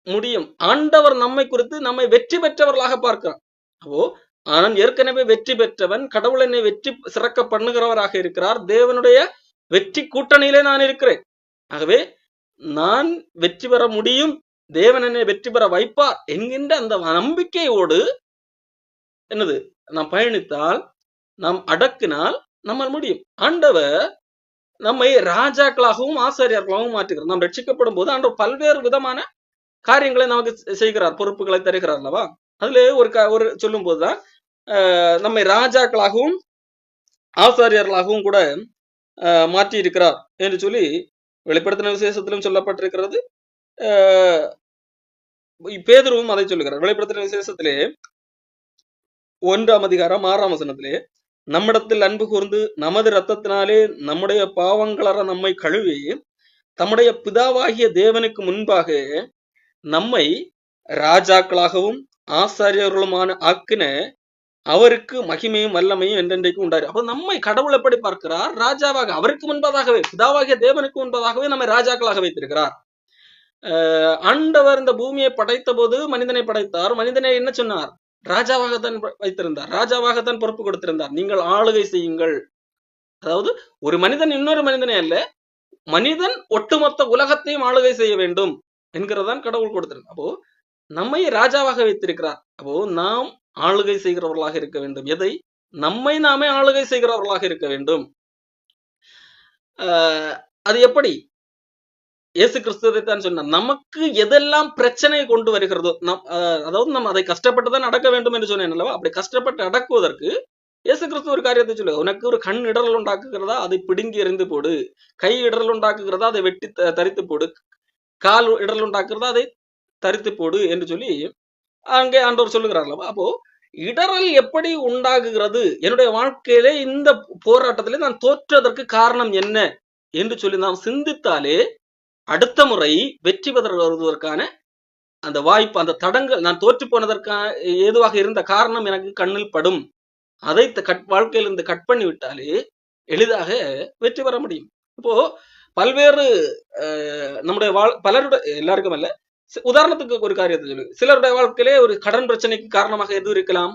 முடியும். ஆண்டவர் நம்மை குறித்து நம்மை வெற்றி பெற்றவர்களாக பார்க்கிறான். அப்போ நான் ஏற்கனவே வெற்றி பெற்றவன், கடவுள் என்னை வெற்றி சிறக்க பண்ணுகிறவராக இருக்கிறார், தேவனுடைய வெற்றி கூட்டணியிலே நான் இருக்கிறேன். ஆகவே நான் வெற்றி பெற முடியும், தேவன் என்னை வெற்றி பெற வைப்பார் என்கின்ற அந்த நம்பிக்கையோடு என்னது நாம் பயணித்தால், நாம் அடக்கினால் நம்மால் முடியும். ஆண்டவர் நம்மை ராஜாக்களாகவும் ஆசாரியர்களாகவும் மாற்றுகிறார். நாம் ரட்சிக்கப்படும் போது ஆண்டவர் பல்வேறு விதமான காரியங்களை நமக்கு செய்கிறார், பொறுப்புகளை தருகிறார் அல்லவா? அதுல ஒரு சொல்லும் போதுதான் நம்மை ராஜாக்களாகவும் ஆசாரியர்களாகவும் கூட மாற்றி இருக்கிறார் என்று சொல்லி வெளிப்படுத்தின விசேஷத்திலும் சொல்லப்பட்டிருக்கிறது. பேதுருவும் அதை சொல்லுகிறார். வெளிப்படுத்தின விசேஷத்திலே 1ஆம் அதிகாரம் 6ஆம் வசனத்திலே, நம்மிடத்தில் அன்பு கூர்ந்து நமது இரத்தத்தினாலே நம்முடைய பாவங்களற நம்மை கழுவி தம்முடைய பிதாவாகிய தேவனுக்கு முன்பாக நம்மை ராஜாக்களாகவும் ஆசாரியர்களுமான ஆக்கின அவருக்கு மகிமையும் வல்லமையும் என்றென்றைக்கும் உண்டாரு. அப்ப நம்மை கடவுள் எப்படி பார்க்கிறார்? ராஜாவாக, அவருக்கு முன்பதாகவே, பிதாவாகிய தேவனுக்கு முன்பதாகவே நம்மை ராஜாக்களாக வைத்திருக்கிறார். ஆண்டவர் இந்த பூமியை படைத்த போது மனிதனை படைத்தார். மனிதனை என்ன சொன்னார்? ராஜாவாகத்தான் வைத்திருந்தார், ராஜாவாகத்தான் பொறுப்பு கொடுத்திருந்தார். நீங்கள் ஆளுகை செய்யுங்கள். அதாவது ஒரு மனிதன் இன்னொரு மனிதனே அல்ல, மனிதன் ஒட்டுமொத்த உலகத்தையும் ஆளுகை செய்ய வேண்டும் என்கிறதான் கடவுள் கொடுத்திருந்தார். அப்போ நம்மை ராஜாவாக வைத்திருக்கிறார். அப்போ நாம் ஆளுகை செய்கிறவர்களாக இருக்க வேண்டும். எதை? நம்மை நாமே ஆளுகை செய்கிறவர்களாக இருக்க வேண்டும். அது எப்படி? இயேசு கிறிஸ்துவைத்தான் சொன்னார், நமக்கு எதெல்லாம் பிரச்சனை கொண்டு வருகிறதோ, அதாவது நம்ம அதை கஷ்டப்பட்டுதான் அடக்க வேண்டும் என்று சொன்னேன் அல்லவா? அப்படி கஷ்டப்பட்டு அடக்குவதற்கு இயேசு கிறிஸ்து ஒரு காரியத்தை சொல்லு. உனக்கு ஒரு கண் இடரல் உண்டாக்குகிறதா, அதை பிடுங்கி எறிந்து போடு. கை இடரல் உண்டாக்குகிறதா, அதை வெட்டி தரித்து போடு. கால் இடரல் உண்டாக்குறதா அதை தரித்து போடு என்று சொல்லி அங்கே ஆண்டவர் சொல்லுகிறார்கள். அப்போ இடரல் எப்படி உண்டாகுகிறது, என்னுடைய வாழ்க்கையிலே இந்த போராட்டத்திலே நான் தோற்றதற்கு காரணம் என்ன என்று சொல்லி நாம் சிந்தித்தாலே அடுத்த முறை வெற்றி பெறுவதற்கான அந்த வாய்ப்பு, அந்த தடங்கள், நான் தோற்று போனதற்கான ஏதுவாக இருந்த காரணம் எனக்கு கண்ணில் படும். அதை வாழ்க்கையில் இருந்து கட் பண்ணி விட்டாலே எளிதாக வெற்றி பெற முடியும். இப்போ பல்வேறு நம்முடைய பலருடைய, எல்லாருக்கும் அல்ல, உதாரணத்துக்கு ஒரு காரியத்தை சொல்லு. சிலருடைய வாழ்க்கையிலே ஒரு கடன் பிரச்சனைக்கு காரணமாக எது இருக்கலாம்,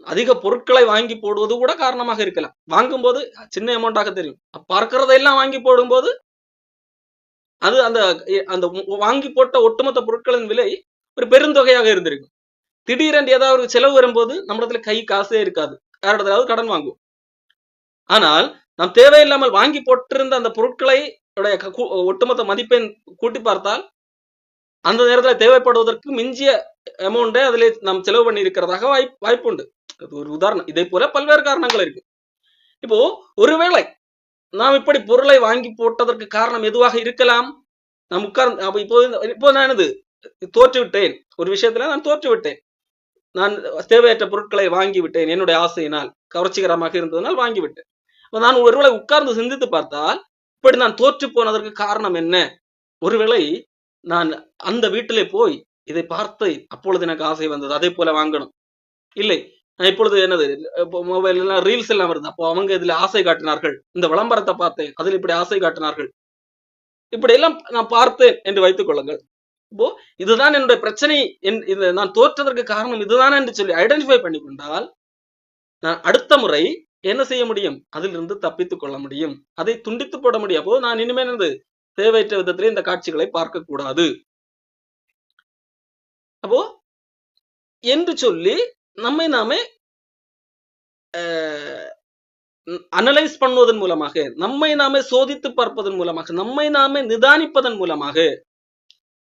அதிக பொருட்களை வாங்கி போடுவது கூட காரணமாக இருக்கலாம். வாங்கும் போது சின்ன அமௌண்டாக தெரியும், பார்க்கிறதையெல்லாம் வாங்கி போடும்போது அது அந்த அந்த வாங்கி போட்ட ஒட்டுமொத்த பொருட்களின் விலை ஒரு பெருந்தொகையாக இருந்திருக்கும். திடீரென்று ஏதாவது ஒரு செலவு வரும்போது நம்மிடத்துல கை காசே இருக்காது, யாரிடத்தாவது கடன் வாங்குவோம். ஆனால் நாம் தேவையில்லாமல் வாங்கி போட்டிருந்த அந்த பொருட்களை ஒட்டுமொத்த மதிப்பெண் கூட்டி பார்த்தால் அந்த நேரத்தில் தேவைப்படுவதற்கு மிஞ்சிய அமௌண்டை அதிலே நாம் செலவு பண்ணி இருக்கிறதாக வாய்ப்பு உண்டு. அது ஒரு உதாரணம். இதே போல பல்வேறு காரணங்கள் இருக்கு. இப்போ ஒருவேளை நாம் இப்படி பொருளை வாங்கி போட்டதற்கு காரணம் எதுவாக இருக்கலாம், நாம் உட்கார்ந்து இப்போ நான் என்னது தோற்று விட்டேன், ஒரு விஷயத்துல நான் தோற்று விட்டேன், நான் தேவையற்ற பொருட்களை வாங்கி விட்டேன், என்னுடைய ஆசையினால், கவர்ச்சிகரமாக இருந்ததனால் வாங்கிவிட்டேன். நான் ஒருவேளை உட்கார்ந்து சிந்தித்து பார்த்தால் இப்படி நான் தோற்று போனதற்கு காரணம் என்ன, ஒருவேளை நான் அந்த வீட்டிலே போய் இதை பார்த்தேன், அப்பொழுது எனக்கு ஆசை வந்தது, அதே போல வாங்கணும். இல்லை, நான் இப்பொழுது என்னது மொபைல் எல்லாம் ரீல்ஸ் எல்லாம் வருது, அப்போ அவங்க இதுல ஆசை காட்டினார்கள், இந்த விளம்பரத்தை பார்த்தேன், அதில் இப்படி ஆசை காட்டினார்கள், இப்படி எல்லாம் நான் பார்த்தேன் என்று வைத்துக் கொள்ளுங்கள். இப்போ இதுதான் என்னுடைய பிரச்சனை, நான் தோற்றதற்கு காரணம் இதுதான் என்று சொல்லி ஐடென்டிஃபை பண்ணி கொண்டால் நான் அடுத்த முறை என்ன செய்ய முடியும், அதிலிருந்து தப்பித்துக் கொள்ள முடியும், அதை துண்டித்து போட முடியும். அப்போ நான் இனிமேல் தேவையற்ற விதத்திலே இந்த காட்சிகளை பார்க்க கூடாது அப்போ என்று சொல்லி நம்மை நாமே அனலைஸ் பண்ணுவதன் மூலமாக, நம்மை நாமே சோதித்து பார்ப்பதன் மூலமாக, நம்மை நாமே நிதானிப்பதன் மூலமாக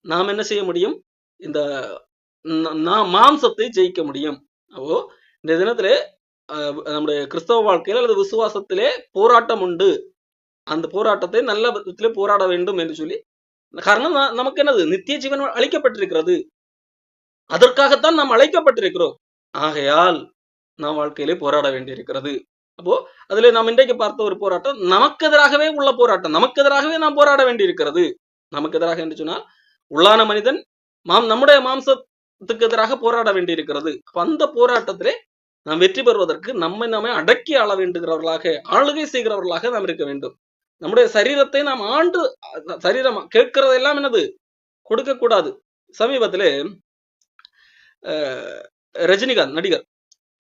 நாம் என்ன செய்ய முடியும், இந்த மாம்சத்தை ஜெயிக்க முடியும். அப்போ இந்த தினத்திலே நம்முடைய கிறிஸ்தவ வாழ்க்கையில் அல்லது விசுவாசத்திலே போராட்டம் உண்டு, அந்த போராட்டத்தை நல்ல விதத்திலே போராட வேண்டும் என்று சொல்லி, காரணம் நமக்கு என்னது, நித்திய ஜீவன் அளிக்கப்பட்டிருக்கிறது, அதற்காகத்தான் நாம் அழைக்கப்பட்டிருக்கிறோம். ஆகையால் நாம் வாழ்க்கையிலே போராட வேண்டியிருக்கிறது. அப்போ அதுல நாம் இன்றைக்கு பார்த்த ஒரு போராட்டம் நமக்கு எதிராகவே உள்ள போராட்டம், நமக்கு எதிராகவே நாம் போராட வேண்டியிருக்கிறது. நமக்கு எதிராக என்று சொன்னால் உள்ளான மனிதன் நம்முடைய மாம்சத்துக்கு எதிராக போராட வேண்டியிருக்கிறது. அந்த போராட்டத்திலே நாம் வெற்றி பெறுவதற்கு நம்மை நாமே அடக்கி ஆள வேண்டுகிறவர்களாக, ஆளுகை செய்கிறவர்களாக நாம் இருக்க வேண்டும். நம்முடைய சரீரத்தை நாம் ஆண்டு, சரீரம் கேட்கிறதெல்லாம் என்னது கொடுக்க கூடாது. சமீபத்திலே ரஜினிகாந்த் நடிகர்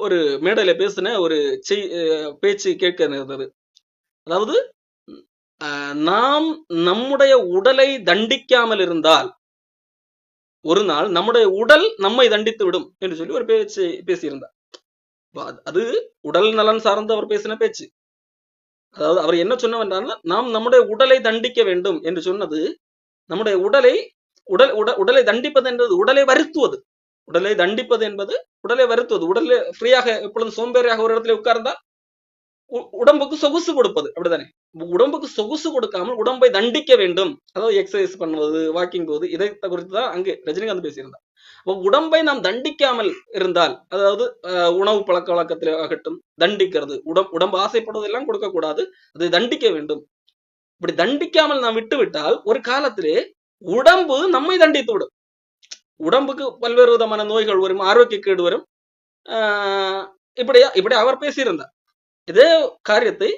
ஒரு மேடையில பேசின ஒரு பேச்சு கேட்க இருந்தது. அதாவது நாம் நம்முடைய உடலை தண்டிக்காமல் இருந்தால் ஒரு நாள் நம்முடைய உடல் நம்மை தண்டித்து விடும் என்று சொல்லி ஒரு பேச்சு பேசியிருந்தார். அது உடல் நலன் சார்ந்து அவர் பேசின பேச்சு. அதாவது அவர் என்ன சொன்னவென்றால், நாம் நம்முடைய உடலை தண்டிக்க வேண்டும் என்று சொன்னது, நம்முடைய உடலை தண்டிப்பது என்பது உடலை வருத்துவது, உடலை தண்டிப்பது என்பது உடலை வருத்துவது, உடலை ஃப்ரீயாக எப்பொழுதும் சோம்பேறியாக ஒரு இடத்துல உட்கார்ந்தா உடம்புக்கு சொகுசு கொடுப்பது, அப்படித்தானே? உடம்புக்கு சொகுசு கொடுக்காமல் உடம்பை தண்டிக்க வேண்டும், அதாவது எக்ஸசைஸ் பண்ணுவது, வாக்கிங் போது, இதை குறித்து தான் அங்கே ரஜினிகாந்த் பேசியிருந்தார். உடம்பை நாம் தண்டிக்காமல் இருந்தால், அதாவது உணவு பழக்க வழக்கத்திலே ஆகட்டும், தண்டிக்கிறது, உடம்பு ஆசைப்படுவதெல்லாம் கொடுக்க கூடாது, அதை தண்டிக்க வேண்டும். இப்படி தண்டிக்காமல் நாம் விட்டுவிட்டால் ஒரு காலத்திலே உடம்பு நம்மை தண்டித்து விடும். உடம்புக்கு பல்வேறு விதமான நோய்கள் வரும், ஆரோக்கிய கேடு வரும். இப்படி அவர் பேசியிருந்தார். இதே காரியத்தை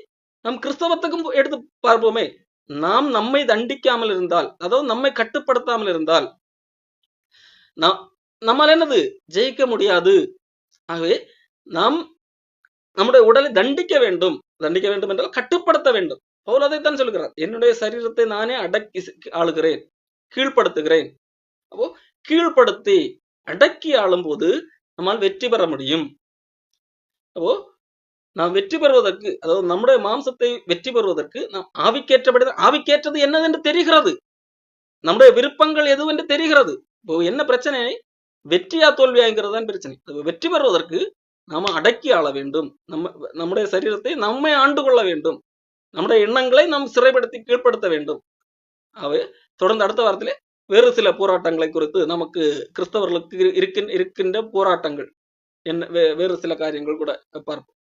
நம் கிறிஸ்தவத்துக்கும் எடுத்து பார்ப்போமே. நாம் நம்மை தண்டிக்காமல் இருந்தால், அதாவது நம்மை கட்டுப்படுத்தாமல் இருந்தால் நம்மால் என்னது ஜெயிக்க முடியாது. ஆகவே நாம் நம்முடைய உடலை தண்டிக்க வேண்டும் என்றால் கட்டுப்படுத்த வேண்டும். பவுல் அதைத்தான் சொல்கிறார், என்னுடைய சரீரத்தை நானே அடக்கி ஆளுகிறேன், கீழ்ப்படுத்துகிறேன். அப்போ கீழ்ப்படுத்தி அடக்கி ஆளும் போது நம்மால் வெற்றி பெற முடியும். அப்போ நாம் வெற்றி பெறுவதற்கு, அதாவது நம்முடைய மாம்சத்தை வெற்றி பெறுவதற்கு நாம் ஆவிக்கேற்றபடி, ஆவிக்கேற்றது என்னதென்று தெரிகிறது, நம்முடைய விருப்பங்கள் எதுவென்று தெரிகிறது. இப்போ என்ன பிரச்சனை, வெற்றியா தோல்வியாங்கிறது தான் பிரச்சனை. வெற்றி பெறுவதற்கு நாம அடக்கி ஆள வேண்டும், நம்முடைய சரீரத்தை நம்மை ஆண்டு கொள்ள வேண்டும், நம்முடைய எண்ணங்களை நாம் சிறைப்படுத்தி கீழ்ப்படுத்த வேண்டும். அவை தொடர்ந்து அடுத்த வாரத்திலே வேறு சில போராட்டங்களை குறித்து நமக்கு கிறிஸ்தவர்களுக்கு இருக்கின்ற போராட்டங்கள் என்ன வேறு சில காரியங்கள் கூட பார்ப்போம்.